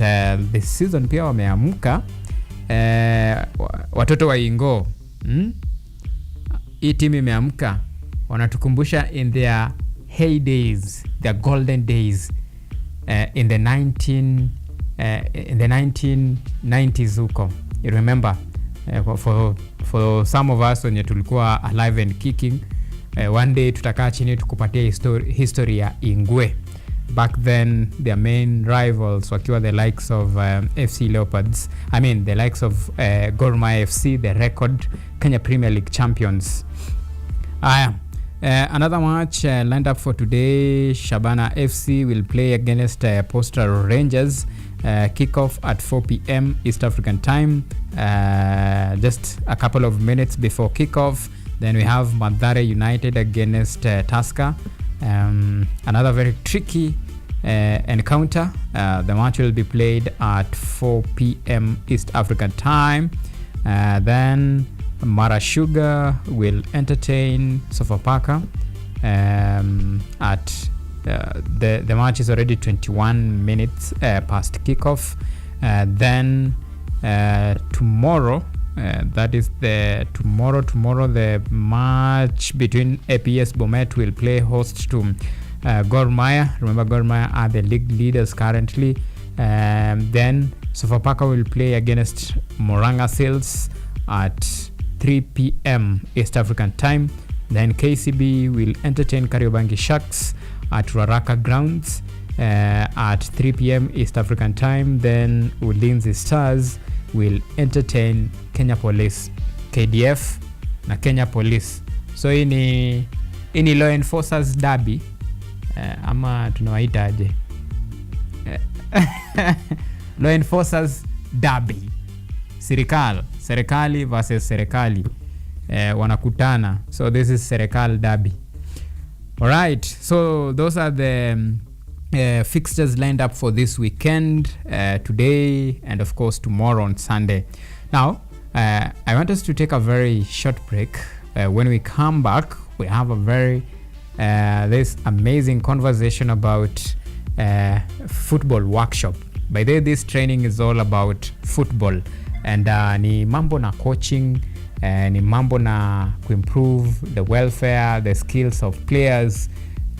this season pia wameamuka, watoto wa Ingo. Hii team imeamuka, wanatukumbusha in their heydays, their golden days, in the 1990s huko. You remember, for some of us wenye tulikuwa alive and kicking, one day tutakaa chini tukupatia history ya Ingwe. Back then their main rivals wakiwa the likes of FC Leopards, I mean the likes of Gor Mahia FC, the record Kenya Premier League champions. Another match lined up for today. Shabana FC will play against Postal Rangers. Kickoff at 4 p.m. East African time. Just a couple of minutes before kickoff, then we have Mathare United against Tusker. Another very tricky encounter. The match will be played at 4 p.m. East African time. Then Mara Sugar will entertain Sofapaka at the match is already 21 minutes past kickoff. Then tomorrow, that is the tomorrow the match between APS Bomet will play host to Gor Mahia. Remember, Gor Mahia are the league leaders currently. Then Sofapaka will play against Moranga Seals at 3 p.m. East African time. Then KCB will entertain Kariobangi Sharks at Ruaraka grounds at 3 p.m. East African time. Then Ulinzi Stars will entertain Kenya Police, KDF na Kenya Police. So hii ni law enforcers derby, ama tunawaita aje? Law enforcers derby. Serikali versus serikali wanakutana. So this is Serikal derby. All right, so those are the fixtures lined up for this weekend, today and of course tomorrow on Sunday. Now, I want us to take a very short break. When we come back, we have a very this amazing conversation about football workshop. By the way, this training is all about football, and ni mambo na coaching, ni mambo na kuimprove the welfare, the skills of players.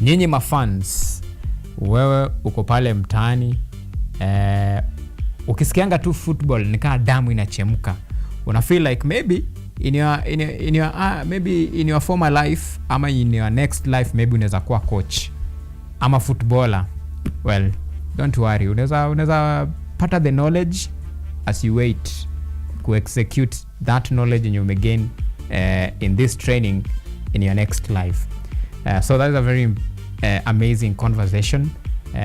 Nyinyi mafans, wewe uko pale mtaani, ukisikianga tu football ni kama damu inachemka. Una feel like maybe in your former life ama in your next life maybe unaweza kuwa coach ama footballer. Well, don't worry, unaweza pata the knowledge as you wait to execute that knowledge you may gain in this training in your next life. So that is a very amazing conversation.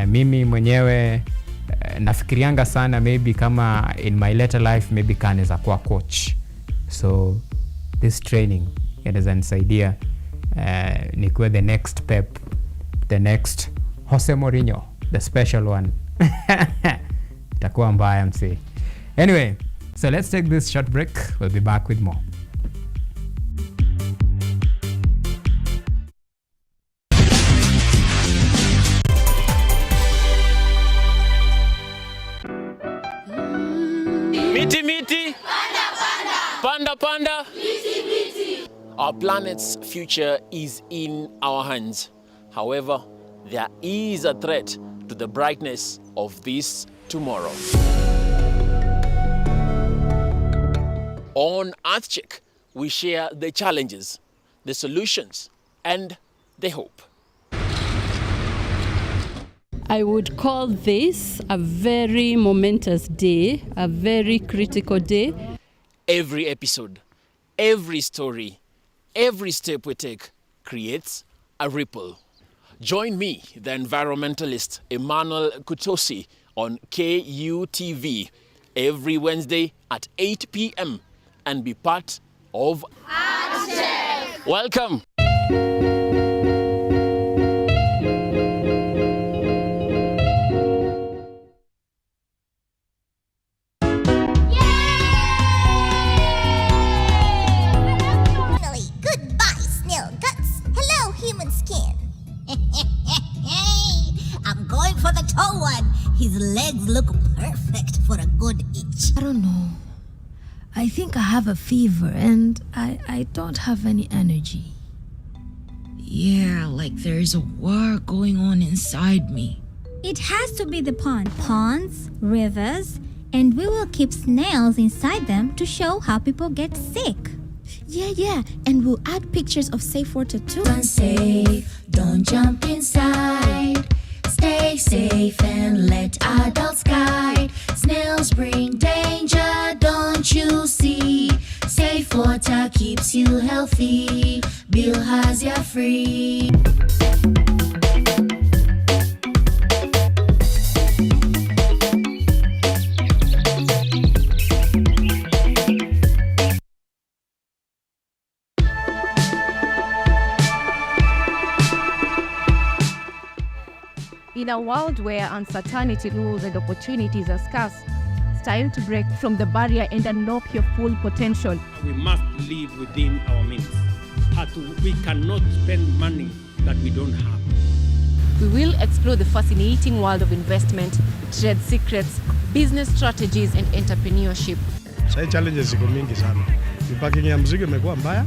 Mimi mwenyewe nafikirianga sana maybe kama in my later life maybe kanaweza kuwa coach. So this training inaweza nisaidia nikuwe the next Pep, the next Jose Mourinho, the special one. Itakuwa mbaya msee. Anyway, so let's take this short break. We'll be back with more. Miti miti, panda panda, miti miti. Our planet's future is in our hands. However, there is a threat to the brightness of this tomorrow. On EarthCheck, we share the challenges, the solutions, and the hope. I would call this a very momentous day, a very critical day. Every episode, every story, every step we take creates a ripple. Join me, the environmentalist Emmanuel Kutosi, on KUTV every Wednesday at 8 p.m. and be part of EarthCheck. Welcome. His legs look perfect for a good itch. I don't know. I think I have a fever and I don't have any energy. Yeah, like there's a war going on inside me. It has to be the pond. Ponds, rivers, and we will keep snails inside them to show how people get sick. Yeah, and we'll add pictures of safe water too. Unsafe, don't jump inside. Stay safe and let adults guide. Snails bring danger, don't you see? Safe water keeps you healthy. Bilharzia free. In a world where uncertainty rules and opportunities are scarce, it's time to break from the barrier and unlock your full potential. We must live within our means. We cannot spend money that we don't have. We will explore the fascinating world of investment, trade secrets, business strategies and entrepreneurship. Sasa challenges ziko mingi sana. Parking ya mzigo imekuwa mbaya.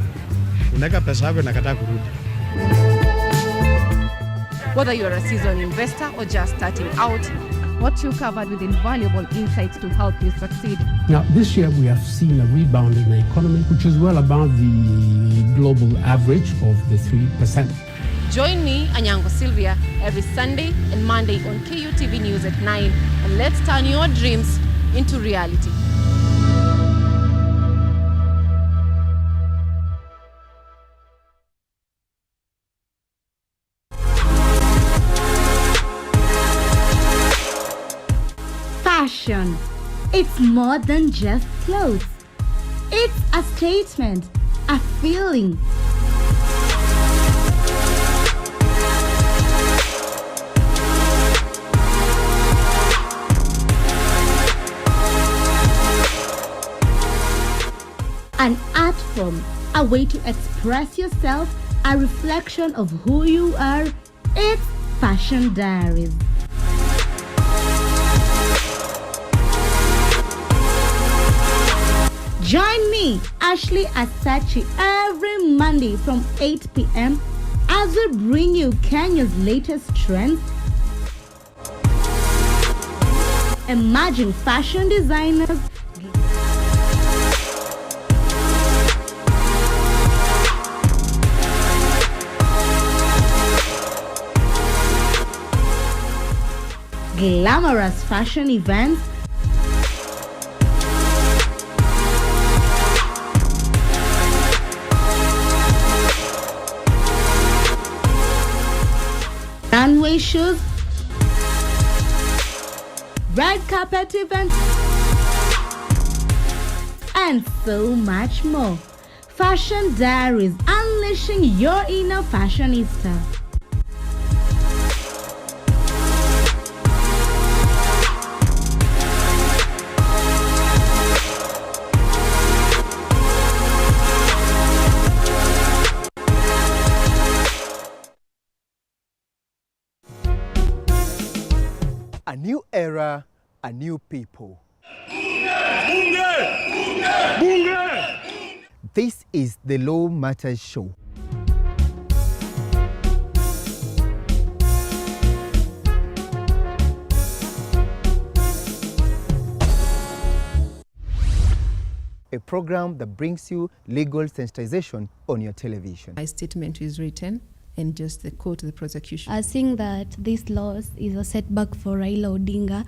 Unaweka pesa yako inakataa kurudi. Whether you're a seasoned investor or just starting out, what you covered with invaluable insights to help you succeed. Now, this year we have seen a rebound in the economy, which is well above the global average of the 3%. Join me, Anyango Sylvia, every Sunday and Monday on KUTV News at 9, and let's turn your dreams into reality. Fashion. It's more than just clothes. It's a statement, a feeling. freedom, a way to express yourself, a reflection of who you are. It's Fashion Diaries. Join me, Ashley Asachi, every Monday from 8 p.m. as we bring you Kenya's latest trends, emerging fashion designers, glamorous fashion events, runway shows, red carpet events, and so much more. Fashion Diaries, unleashing your inner fashionista. A new era, a new people. This is the Law Matters Show. A program that brings you legal sensitization on your television. My statement is written and just the quote the prosecution. I think that this loss is a setback for Raila Odinga.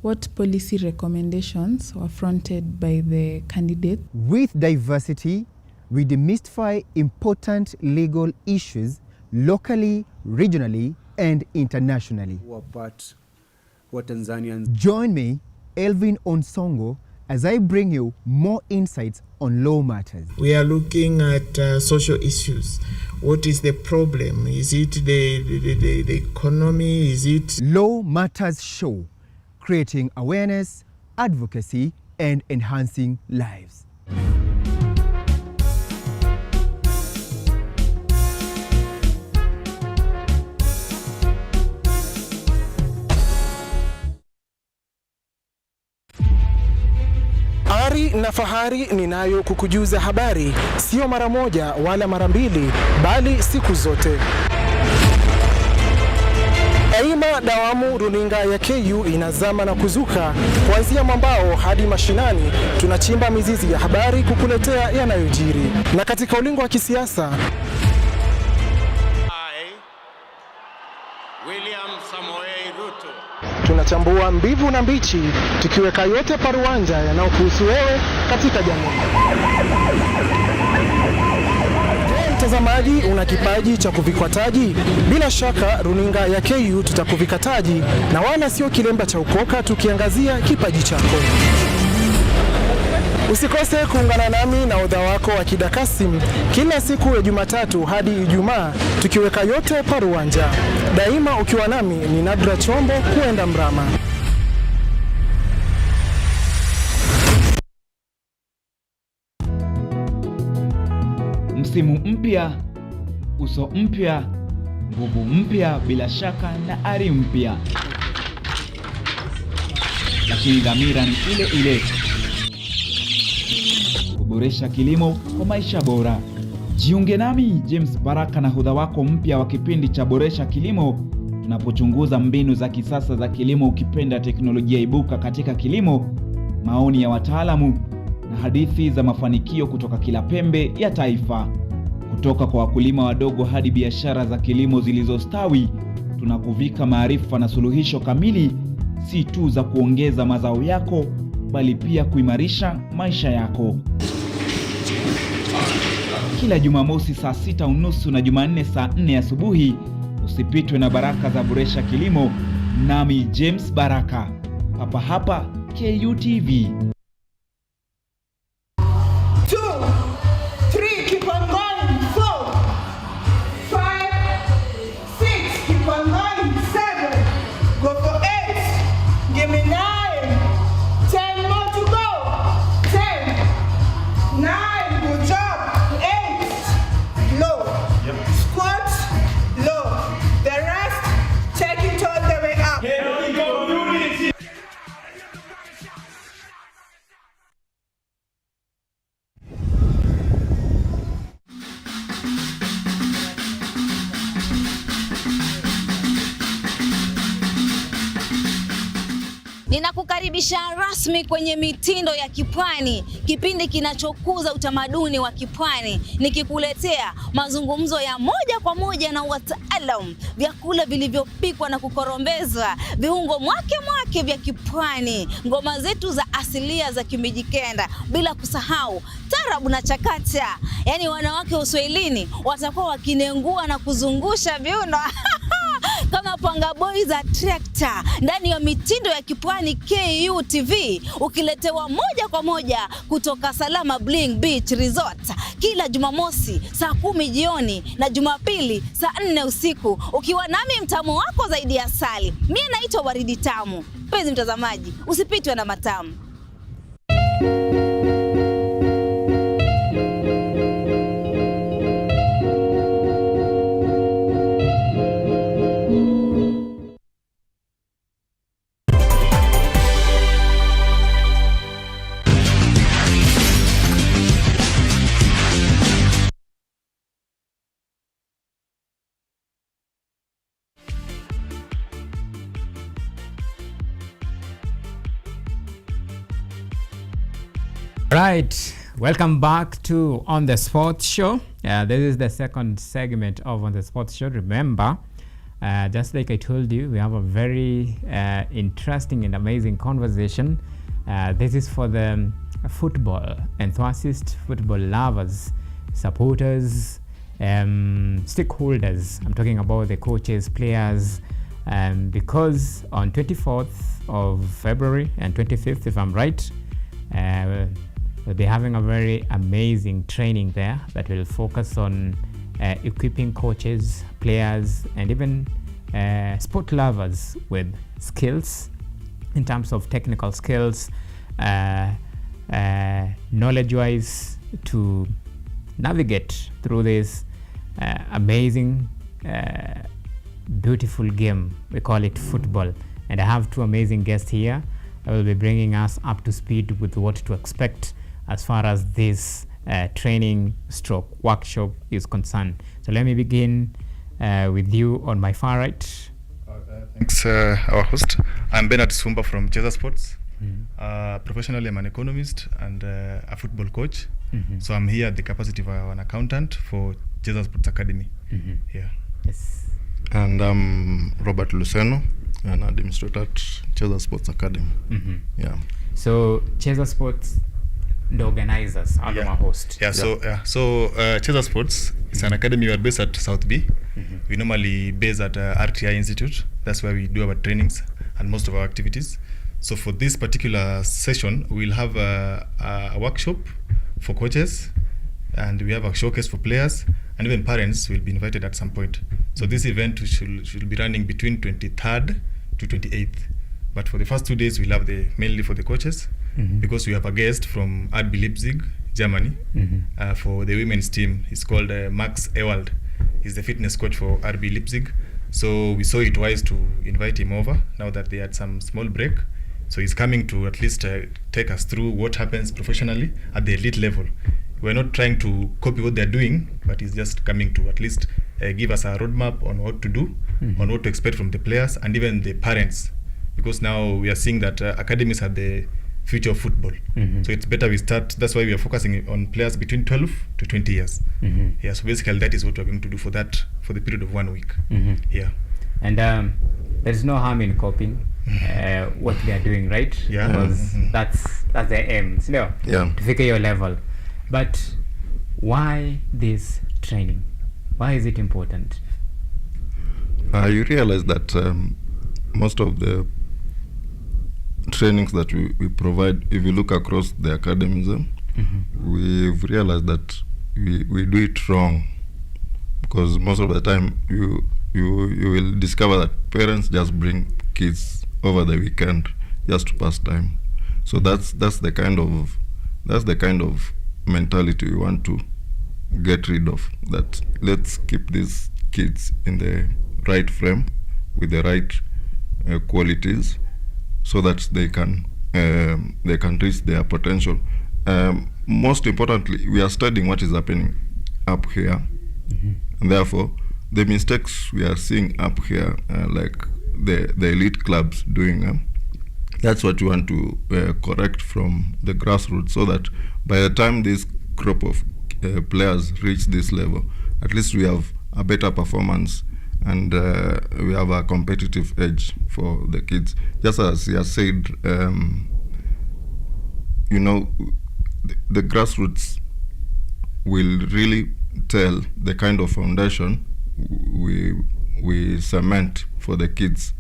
What policy recommendations were fronted by the candidate? With diversity, we demystify important legal issues locally, regionally, and internationally. What Tanzanians. Join me, Elvin Onsongo, as I bring you more insights on law matters. We are looking at social issues. What is the problem? Is it the economy? Is it... Law Matters Show, creating awareness, advocacy, and enhancing lives. Ari na fahari ninayo kukujuza habari, sio mara moja wala mara mbili, bali siku zote. Auma dawamu runinga ya KU inazama na kuzuka, kuanzia mwambao hadi mashinani. Tunachimba mizizi ya habari kukuletea yanayojiri. Na katika ulingo wa kisiasa, tunachambua mbivu na mbichi, tukiweka yote paruanja yanayokuhusu wewe katika jamii. Mtazamaji, una kipaji cha kuvikwa taji? Bila shaka runinga ya KU tutakuvika taji, na wala sio kilemba cha ukoka, tukiangazia kipaji chako. Usikose kuungana nami na odha wako Akida Kasim kila siku ya Jumatatu hadi Ijumaa, tukiweka yote paruanja. Daima ukiwa nami ni Nadra Chombo kuenda mrama. Msimu mpya, uso mpya, nguvu mpya, bila shaka na ari mpya. Lakini dhamira ni ile ile: kuboresha kilimo kwa maisha bora. Jiunge nami James Baraka na hodha wako mpya wa kipindi cha Boresha Kilimo, tunapochunguza mbinu za kisasa za kilimo, ukipenda teknolojia ibuka katika kilimo, maoni ya wataalamu na hadithi za mafanikio kutoka kila pembe ya taifa. Kutoka kwa wakulima wadogo hadi biashara za kilimo zilizostawi, tunakuvika maarifa na suluhisho kamili, si tu za kuongeza mazao yako, bali pia kuimarisha maisha yako. Kila Jumamosi saa 6:30 na Jumanne saa 4 asubuhi, usipitwe na baraka za Boresha Kilimo, nami James Baraka, hapa hapa KUTV. Ninakukaribisha rasmi kwenye Mitindo ya Kipwani, kipindi kinachokuza utamaduni wa Kipwani, nikikuletea mazungumzo ya moja kwa moja na wataalamu, vyakula vilivyopikwa na kukorombezwa, viungo mwake vya Kipwani, ngoma zetu za asilia za Kimijikenda, bila kusahau tarabu na chakacha. Yaani wanawake Uswahilini watakuwa wakinengua na kuzungusha viuno kama panga boy za trekta ndani ya Mitindo ya Kipwani KUTV, ukiletewa moja kwa moja kutoka Salama Bling Beach Resort kila Jumamosi saa 10 jioni na Jumapili saa 4 usiku, ukiwa nami mtamu wako zaidi ya asali. Mimi naitwa Waridi Tamu. Mpenzi mtazamaji, usipitwe na matamu. Right, welcome back to On The Sports Show. This is the second segment of On The Sports Show. Remember, just like I told you, we have a very interesting and amazing conversation. This is for the football enthusiasts, football lovers, supporters, stakeholders. I'm talking about the coaches, players, because on 24th of February and 25th, if I'm right, we'll be having a very amazing training there that will focus on equipping coaches, players, and even sport lovers with skills in terms of technical skills, knowledge-wise, to navigate through this amazing, beautiful game. We call it football. And I have two amazing guests here. I will be bringing us up to speed with what to expect as far as this training stroke workshop is concerned. So let me begin with you on my far right. Thanks, our host. I'm Bernard Sumba from Cheza Sports. Professionally, I'm an economist and a football coach. So I'm here at the capacity of an accountant for Cheza Sports Academy. Yeah. Yes. And I'm Robert Luceno, an administrator at Cheza Sports Academy. Yeah. So Cheza Sports, the organizers, are the host. So Cheza Sports is an academy. We are based at South B. We normally base at RTI Institute. That's where we do our trainings and most of our activities. So for this particular session, we'll have a workshop for coaches, and we have a showcase for players, and even parents will be invited at some point. So this event should be running between 23rd to 28th. But for the first 2 days, we'll have mainly for the coaches, because we have a guest from RB Leipzig, Germany, for the women's team. He's called Max Ewald. He's the fitness coach for RB Leipzig. So we saw it wise to invite him over now that they had some small break. So he's coming to at least take us through what happens professionally at the elite level. We're not trying to copy what they're doing, but he's just coming to at least give us a roadmap on what to do, on what to expect from the players and even the parents. Because now we are seeing that academies are the future of football. So it's better we start. That's why we are focusing on players between 12 to 20 years. Yeah, so basically that is what we're going to do for that, for the period of 1 week. Yeah. And there's no harm in copying what they are doing, right? Yeah. Because that's the aim, to figure your level. But why this training? Why is it important? You realize that most of the trainings that we provide, if you look across the academies, we've realized that we do it wrong, because most of the time you will discover that parents just bring kids over the weekend just to pass time. So that's the kind of mentality we want to get rid of. That let's keep these kids in the right frame with the right qualities, so that they can reach their potential. Most importantly, we are studying what is happening up here And therefore, the mistakes we are seeing up here, like the elite clubs doing, that's what we want to correct from the grassroots, so that by the time this crop of players reach this level, at least we have a better performance and we have a competitive edge for the kids. Just as you said, you know, the grassroots will really tell the kind of foundation we cement for the kids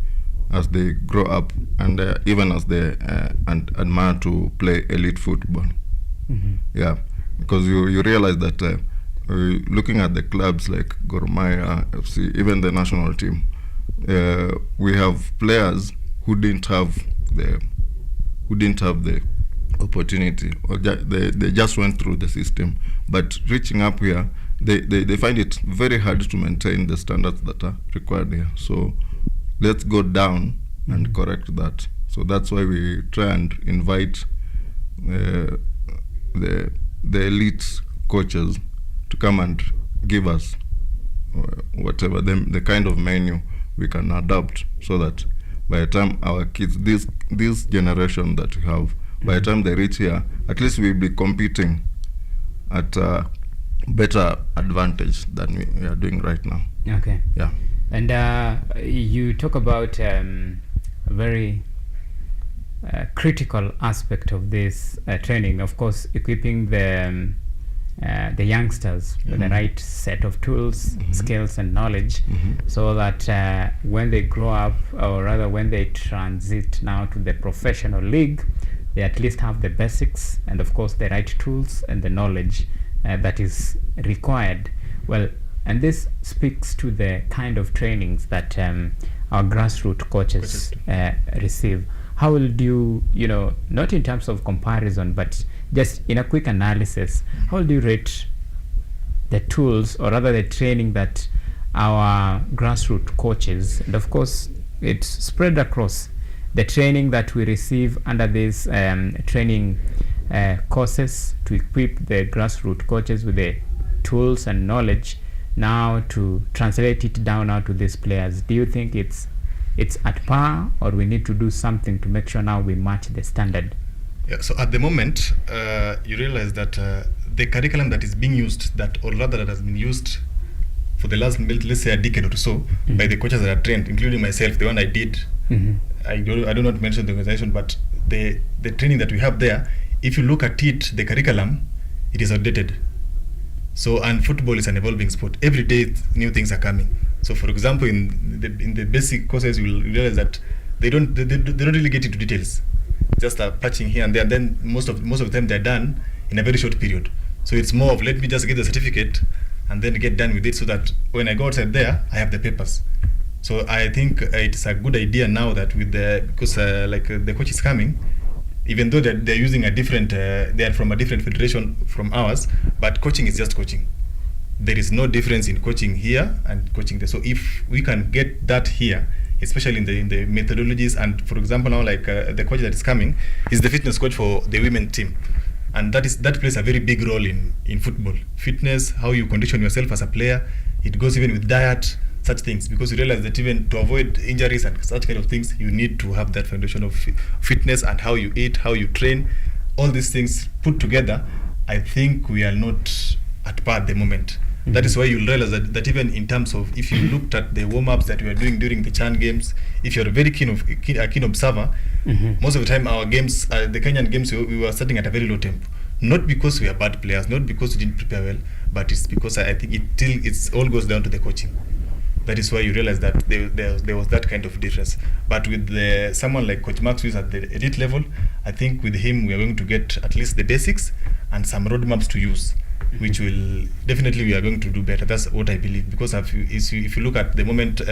as they grow up, and even as they admire to play elite football. Yeah, because you realize that looking at the clubs like Gor Mahia, FC, even the national team, we have players who didn't have the opportunity, or they just went through the system, but reaching up here, they find it very hard to maintain the standards that are required here. So let's go down and correct that. So that's why we try and invite the elite coaches to come and give us whatever the kind of menu we can adapt, so that by the time our kids, this generation that we have, by the time they reach here, at least we'll be competing at a better advantage than we are doing right now. Okay. Yeah. And you talk about a very critical aspect of this training, of course, equipping the youngsters with the right set of tools, skills and knowledge, so that when they grow up, or rather when they transit now to the professional league, they at least have the basics and of course the right tools and the knowledge that is required. Well, and this speaks to the kind of trainings that our grassroots coaches receive. How will you know, not in terms of comparison, but just in a quick analysis, how do you rate the tools, or rather the training that our grassroots coaches, and of course it's spread across, the training that we receive under these training courses to equip the grassroots coaches with the tools and knowledge, now to translate it down now to these players? Do you think it's at par, or we need to do something to make sure now we match the standard? Yeah, so at the moment, you realize that the curriculum that is being used, or rather that has been used for the last, let's say, a decade or so, by the coaches that are trained, including myself, the one I did, I do not mention the organization, but the training that we have there, if you look at it, the curriculum, it is outdated. So, and football is an evolving sport. Every day new things are coming. So, for example, in the basic courses, you will realize that they don't really get into details. Just patching here and there. And then most of the time they're done in a very short period. So it's more of, let me just get the certificate and then get done with it, so that when I go outside there, I have the papers. So I think it's a good idea now that with because the coach is coming, even though they're using a different, they are from a different federation from ours, but coaching is just coaching. There is no difference in coaching here and coaching there. So if we can get that here, especially in the methodologies, and for example now, like the coach that is coming is the fitness coach for the women team, and that plays a very big role in football. Fitness, how you condition yourself as a player, it goes even with diet, such things, because you realize that even to avoid injuries and such kind of things, you need to have that foundation of fitness and how you eat, how you train, all these things put together. I think we are not at par at the moment. That is why you'll realize that even in terms of, if you looked at the warm-ups that we are doing during the CHAN games, if you're a very keen observer, most of the time our games, the Kenyan games, we were starting at a very low tempo. Not because we are bad players, not because we didn't prepare well, but it's because I think it all goes down to the coaching. That is why you realize that there was that kind of difference. But with someone like Coach Max, who is at the elite level, I think with him we are going to get at least the basics and some roadmaps to use, which will definitely, we are going to do better. That's what I believe. Because if you look at the moment,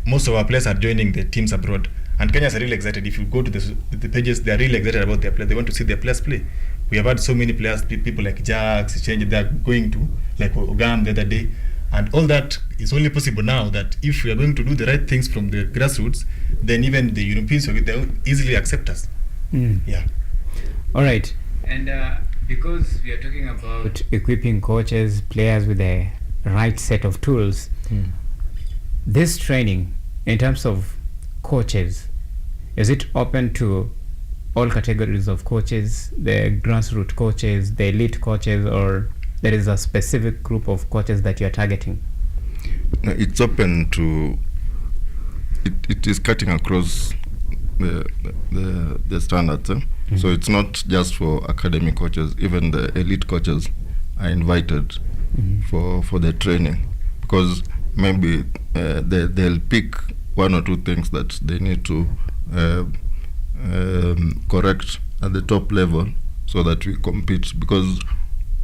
most of our players are joining the teams abroad, and Kenyans are really excited. If you go to the pages, they are really excited about their players. They want to see their players play. We have had so many players, people like Jax, Change, they are going to, like Ogam the other day, and all that is only possible now that if we are going to do the right things from the grassroots, then even the Europeans will easily accept us. Yeah. All right. And because we are talking about equipping coaches, players with the right set of tools. This training, in terms of coaches, is it open to all categories of coaches, the grassroots coaches, the elite coaches, or there is a specific group of coaches that you're targeting? No, it's open to, it is cutting across the standards. So it's not just for academy coaches, even the elite coaches are invited for the training, because maybe they'll pick one or two things that they need to correct at the top level so that we compete, because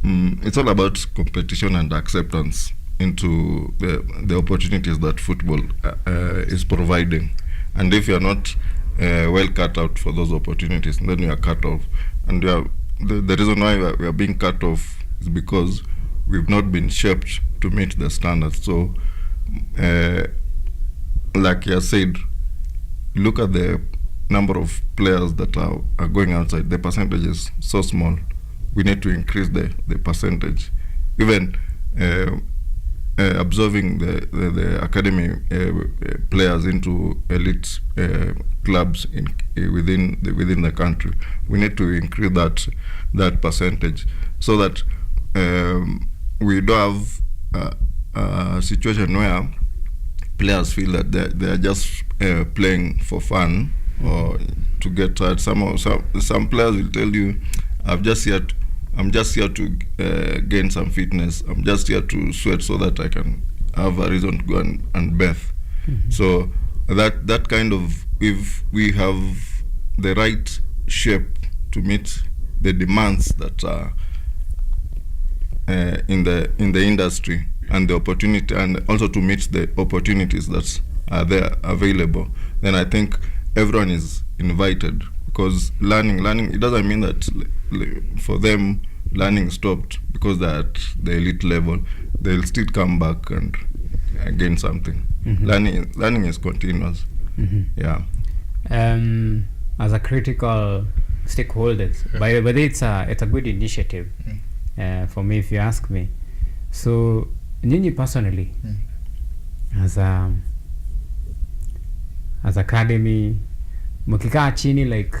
it's all about competition and acceptance into the opportunities that football is providing. And if you're not well cut out for those opportunities, then you are cut off. And the reason why we are being cut off is because we've not been shaped to meet the standards. So like you said, look at the number of players that are going outside. The percentage is so small. We need to increase the percentage. Even absorbing the academy players into elite clubs within the country, we need to increase that percentage so that we don't have a situation where players feel that they are just playing for fun or to get tired. Some players will tell you, I'm just here to gain some fitness. I'm just here to sweat so that I can have a reason to go and bathe. So that kind of, if we have the right shape to meet the demands that are in the industry and the opportunity, and also to meet the opportunities that are there available, then I think everyone is invited. Because learning, it doesn't mean that for them learning stopped because they're at the elite level. They'll still come back and gain something. Learning is continuous. Yeah. As a critical stakeholders, by the way, it's a good initiative for me, if you ask me. So, nyinyi personally, as academy, mkikaa chini, like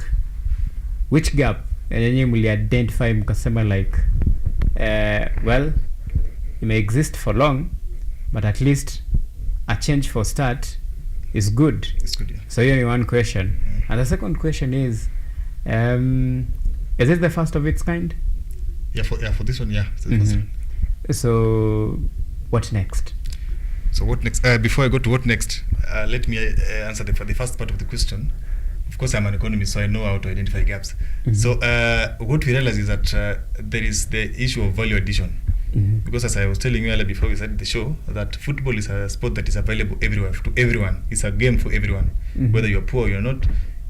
which gap yenye muli identify mkasema like well, it may exist for long, but at least a change for start is good. It's good, yeah. So hiyo ni one question. And the second question is it the first of its kind? Yeah, for this one, yeah. It's the first one. So what next? So what next? Before I go to what next, let me answer the first part of the question. Of course, I'm an economist, so I know how to identify gaps. So what we realize is that there is the issue of value addition. Because as I was telling you earlier before we started the show, that football is a sport that is available everywhere to everyone. It's a game for everyone. Whether you're poor or you're not,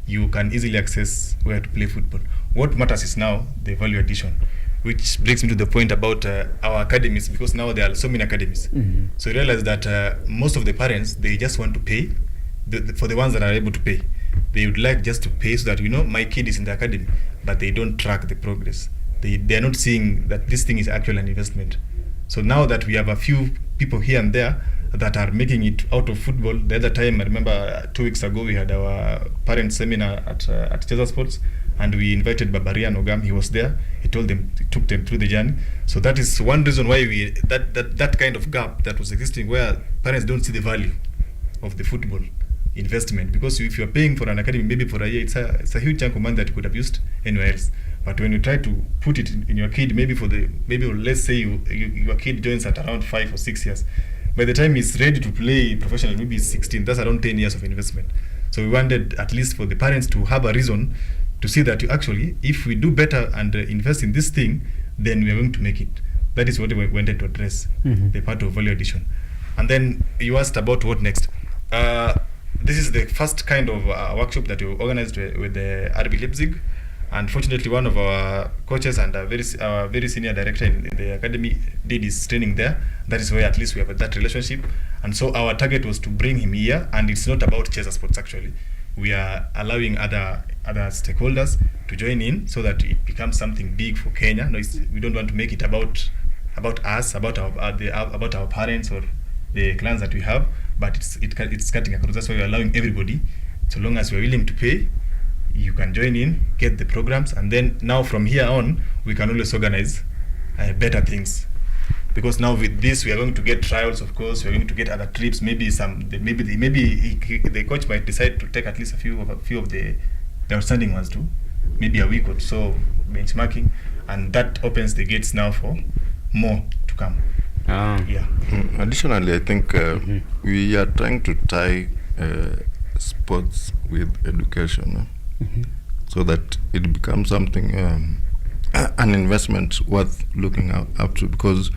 you can easily access where to play football. What matters is now the value addition, which brings me to the point about our academies, because now there are so many academies. So you realize that most of the parents, they just want to pay for the ones that are able to pay. They would like just to pay so that, my kid is in the academy, but they don't track the progress. They are not seeing that this thing is actually an investment. So now that we have a few people here and there that are making it out of football. The other time, I remember 2 weeks ago, we had our parent seminar at Cheza Sports, and we invited Babarian Ogam. He was there. He took them through the journey. So that is one reason why that kind of gap that was existing, where parents don't see the value of the football investment, because if you're paying for an academy maybe for a year, it's a huge chunk of money that you could have used anywhere else. But when you try to put it in your kid, maybe let's say your kid joins at around 5 or 6 years, by the time he's ready to play professional, maybe he's 16. That's around 10 years of investment. So we wanted at least for the parents to have a reason to see that if we do better and invest in this thing, then we are going to make it. That is what we wanted to address, the part of value addition. And then you asked about what next. This is the first kind of workshop that we organized with the RB Leipzig. Unfortunately, one of our coaches and a very senior director in the academy did his training there. That is where at least we have that relationship. And so our target was to bring him here, and it's not about Cheza Sports actually. We are allowing other stakeholders to join in so that it becomes something big for Kenya. No, we don't want to make it about about us, about our parents or the clients that we have, but it's cutting across. That's why we're allowing everybody, so long as we're willing to pay, you can join in, get the programs, and then now from here on, we can always organize better things. Because now with this, we are going to get trials, of course, we are going to get other trips, maybe the coach might decide to take at least a few of the outstanding ones too, maybe a week or so benchmarking, and that opens the gates now for more to come. Yeah. Additionally, I think we are trying to tie sports with education, so that it becomes something, an investment worth looking up to, because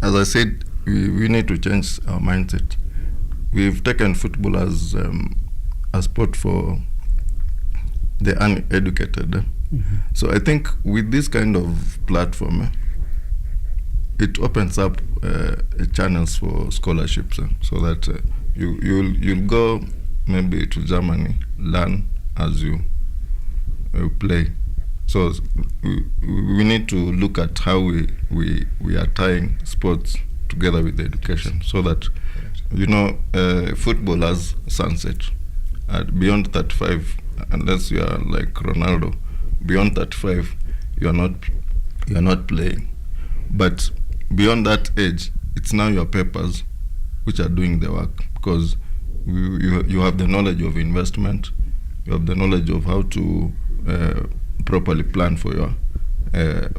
as I said, we need to change our mindset. We've taken football as a sport for the uneducated. So I think with this kind of platform, it opens up channels for scholarships, so that you'll go maybe to Germany, learn as you play. So we need to look at how we are tying sports together with education, so that football has sunset. Beyond 35, unless you are like Ronaldo, beyond 35 you are not playing. But beyond that age, it's now your papers which are doing the work, because you have the knowledge of investment, you have the knowledge of how to properly plan for your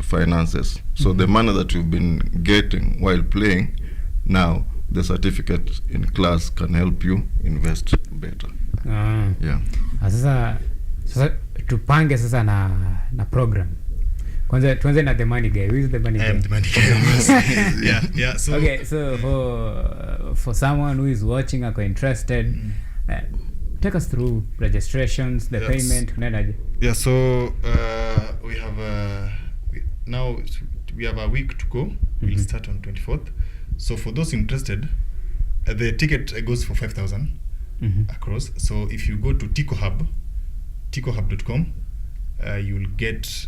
finances. So the money that you've been getting while playing, now the certificate in class can help you invest better. Yeah. Sasa tupange sasa na program. Kwanza tuanze na the money guy. Who is the money guy? I am the money guy. Yeah. So okay, so for someone who is watching or interested, take us through registrations, the payment. Yeah, so we have a week to go. We'll start on 24th. So for those interested, the ticket goes for 5,000 across. So if you go to ticohub.com, you'll get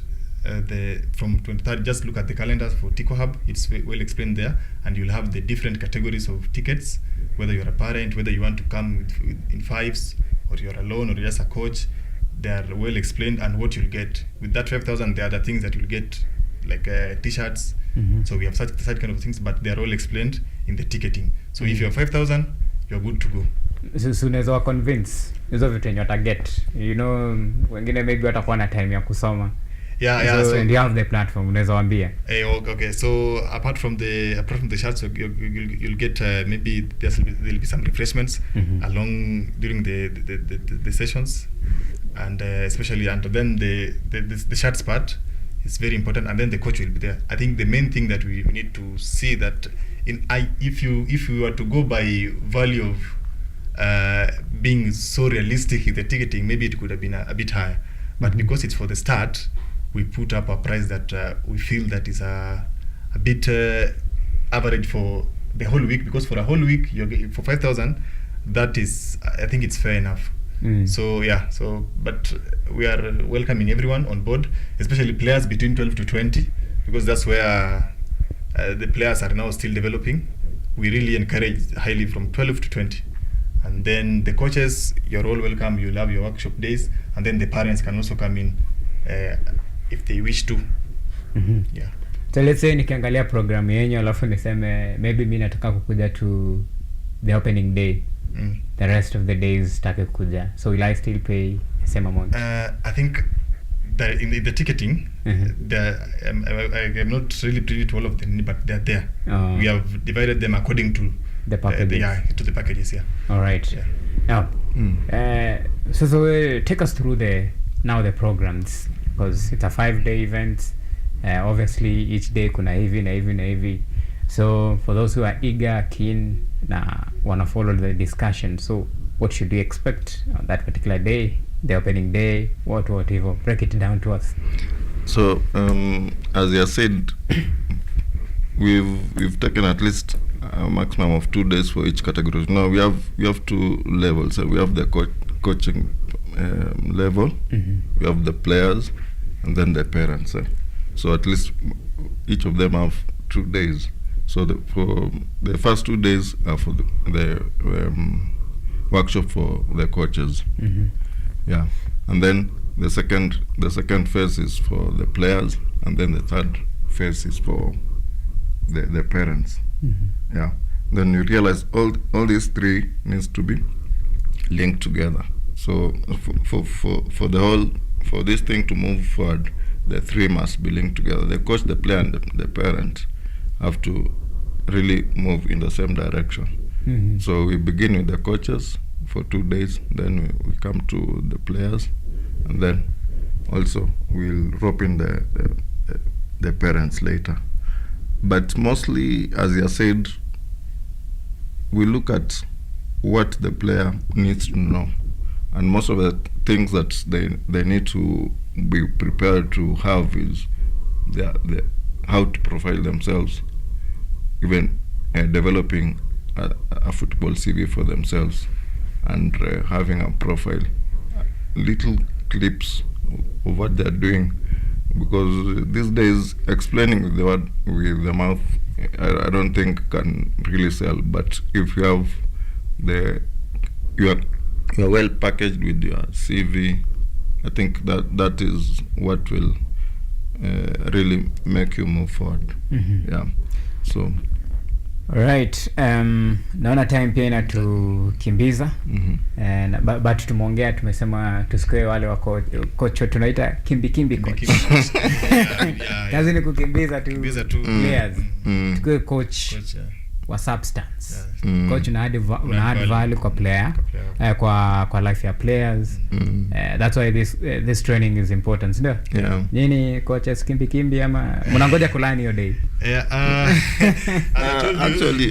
from 23rd. Just look at the calendars for Tico Hub. It's well explained there, and you'll have the different categories of tickets, whether you're a parent, whether you want to come in fives, or you're alone, or you're just a coach. They are well explained, and what you'll get with that 5,000, there are the things that you'll get, like t-shirts. So we have such kind of things, but they are all explained in the ticketing. So if you're 5,000, you're good to go. So unaweza wa convince hizo vitu yenye wataget, wengine maybe watakuwa na time ya kusoma. So and you have the platform, unaweza waambia. Okay, so apart from the shirts, you'll get maybe there'll be some refreshments along during the sessions, and especially, and then the shirts part is very important, and then the coach will be there. I think the main thing that we need to see that if you were to go by value of being so realistic in the ticketing, maybe it could have been a bit higher, but because it's for the start, we put up a price that we feel that is a bit average for the whole week, because for a whole week for 5,000, that is, I think it's fair enough. So but we are welcoming everyone on board, especially players between 12 to 20, because that's where the players are now still developing. We really encourage highly from 12 to 20. And then the coaches, you're all welcome. You'll have your workshop days, and then the parents can also come in if they wish to. Yeah. So let's say nikiangalia program yenyu alafu niseme maybe mimi nataka kukuja to the opening day. The rest of the days sitaki kukuja. So will I still pay the same amount? I think that in the ticketing, I'm not really privy to all of them, but they're there. We have divided them according to the packages. To the packages, yeah. All right. Yeah. Now, so take us through the programs, because it's a 5-day event. Obviously, each day kuna hivi na hivi na hivi. So for those who are eager, keen, na wanna follow the discussion, so what should we expect on that particular day, the opening day? Whatever. Break it down to us. So as you said, we've taken at least a maximum of 2 days for each category. Now we have 2 levels. So we have the coaching level, we have the players, and then the parents. So at least each of them have 2 days. So for the first 2 days are for the workshop for the coaches. Yeah, and then the second phase is for the players, and then the third phase is for the parents. Yeah, then you realize all these three needs to be linked together. So for this thing to move forward, the three must be linked together. The coach, the player, and the parent have to really move in the same direction. So we begin with the coaches for 2 days, then we come to the players, and then also we'll rope in the parents later. But mostly, as you said, we look at what the player needs to know, and most of the things that they need to be prepared to have is how to profile themselves, even developing a football CV for themselves, and having a profile, little clips of what they're doing, because these days explaining with the mouth, I don't think can really sell. But if you have you're well packaged with your CV, I think that is what will really make you move forward. Yeah, so Alright, naona time pia inatukimbiza. But tumeongea, tumesema tusikue wale wako coach tunaita kimbi coach. Kazi ni kukimbiza tu players. Tukue coach wa substance. Coach una add value kwa player, kwa life ya players. That's why this training is important, ndio? Yeah. Nini coaches kimbi ama mnangoja kulani hiyo day?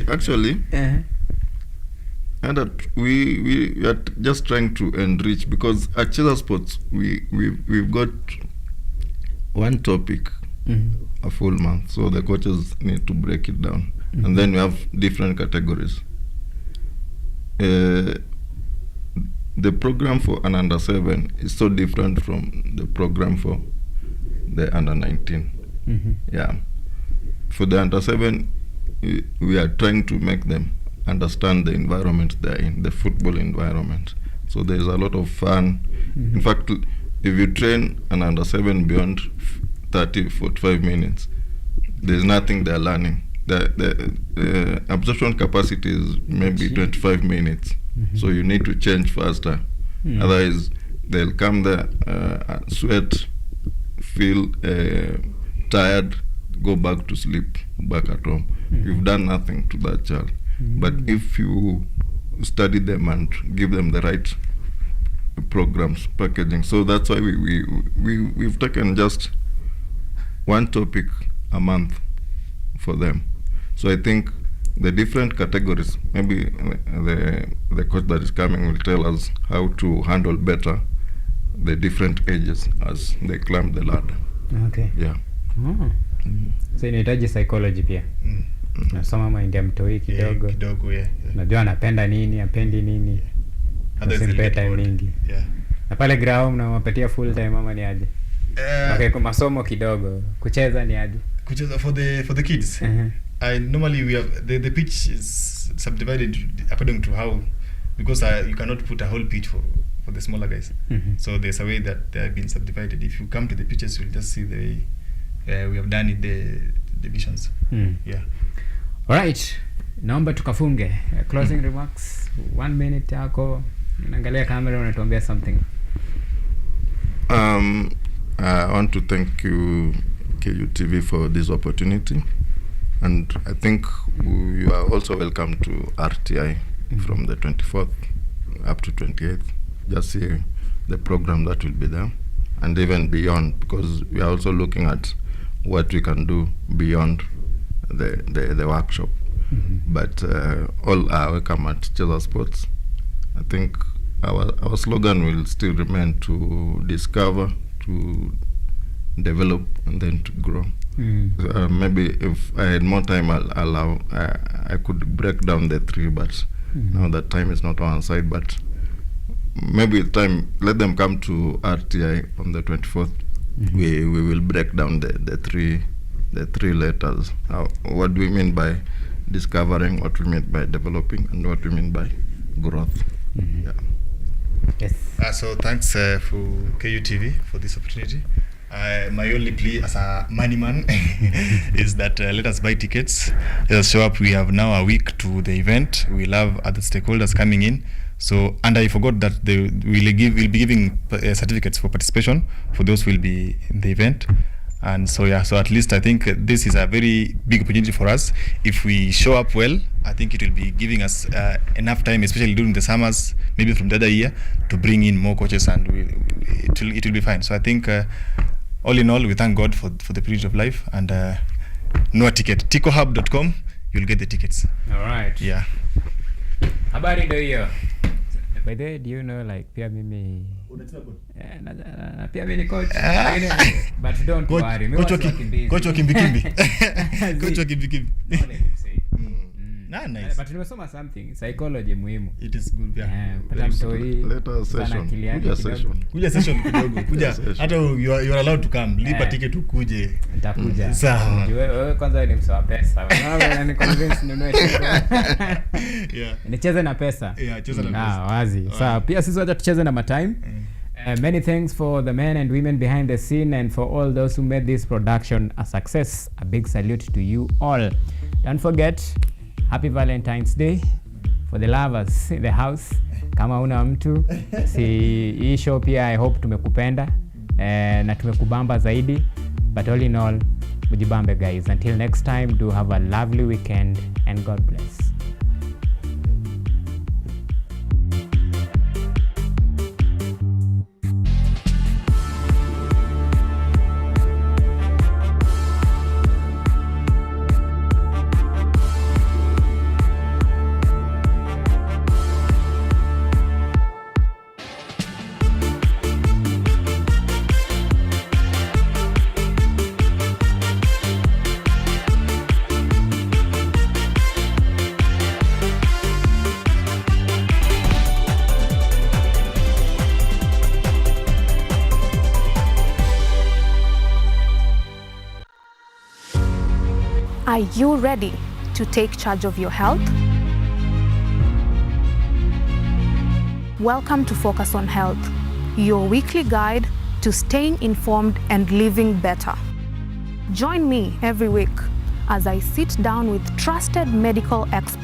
Actually, and that we are just trying to enrich, because at Cheza Sports we've got one topic a full month, so the coaches need to break it down, and then we have different categories. The program for an under 7 is so different from the program for the under 19. Yeah, for the under 7, we are trying to make them understand the environment they're in, the football environment. So there's a lot of fun. In fact, if you train an under 7 beyond 30-45 minutes, there's nothing they're learning. The absorption capacity is maybe 25 minutes. So you need to change faster. Otherwise, they'll come there, sweat, feel tired, go back to sleep, back at home. You've done nothing to that child. But if you study them and give them the right programs, packaging, so that's why we've taken just one topic a month for them. So I think the different categories, maybe the coach that is coming will tell us how to handle better the different ages as they climb the ladder. Okay. Yeah. So inahitaji psychology pia. Nasoma mind ya mtoi kidogo. Unajua anapenda nini, apendi nini. Usimpe time mingi. Na pale ground mnawapatia full time ama ni aje? Okay, kwa masomo kidogo. Kucheza ni aje? Kucheza for the kids. Normally we have the pitch is subdivided according to how, because you cannot put a whole pitch for the smaller guys. So there's a way that they have been subdivided. If you come to the pitches, you'll just see the way we have done it, the divisions. Yeah. Alright, naomba tukafunge. Closing remarks, 1 minute yako. Naangalia camera, unatuambia something. I want to thank you, KUTV, for this opportunity, and I think you are also welcome to RTI from the 24th up to 28th. Just see the program that will be there, and even beyond, because we are also looking at what we can do beyond the workshop. But all are welcome at Cheza Sports. I think our slogan will still remain to discover, to develop, and then to grow. Maybe if I had more time, I could break down the three, but now that time is not on our side. But maybe time, let them come to RTI on the 24th. We will break down the three the three letters. What do we mean by discovering, what we mean by developing, and what we mean by growth. Yeah. Yes. So thanks for KUTV for this opportunity. My only plea as a money man is that let us buy tickets. Let us show up. We have now a week to the event. We'll have other stakeholders coming in. So, and I forgot that we'll be giving certificates for participation for those who will be in the event. And so yeah, so at least I think this is a very big opportunity for us. If we show up well, I think it will be giving us enough time, especially during the summers, maybe from the other year, to bring in more coaches, and it will be fine. So I think all in all, we thank God for the privilege of life, and no a ticket. ticohub.com, you'll get the tickets. All right. Yeah. Habari ndio hiyo. By the way, do you know like pia mimi na pia mimi coach. But don't worry. Coach wa kimbi. Coach wa kimbi. Nice. But nimesoma something psychology muhimu. It is good. Yeah. Later session. Kuja session kidogo. Kuja hata you are allowed to come. Lipa ticket ukuje. Nitakuja. Sawa. Wewe kwanza ni msawa pesa. Wewe ni convince ninunue ticket. Yeah. Nicheze na pesa. Yeah, cheza na pesa. Wazi. Sawa. Pia sisi wacha tucheze na matime. Many thanks for the men and women behind the scene and for all those who made this production a success. A big salute to you all. Don't forget, Happy Valentine's Day for the lovers in the house. Kama una mtu, hii show pia I hope tumekupenda na tumekubamba zaidi. But all in all, mujibambe guys. Until next time, do have a lovely weekend and God bless. Are you ready to take charge of your health? Welcome to Focus on Health, your weekly guide to staying informed and living better. Join me every week as I sit down with trusted medical experts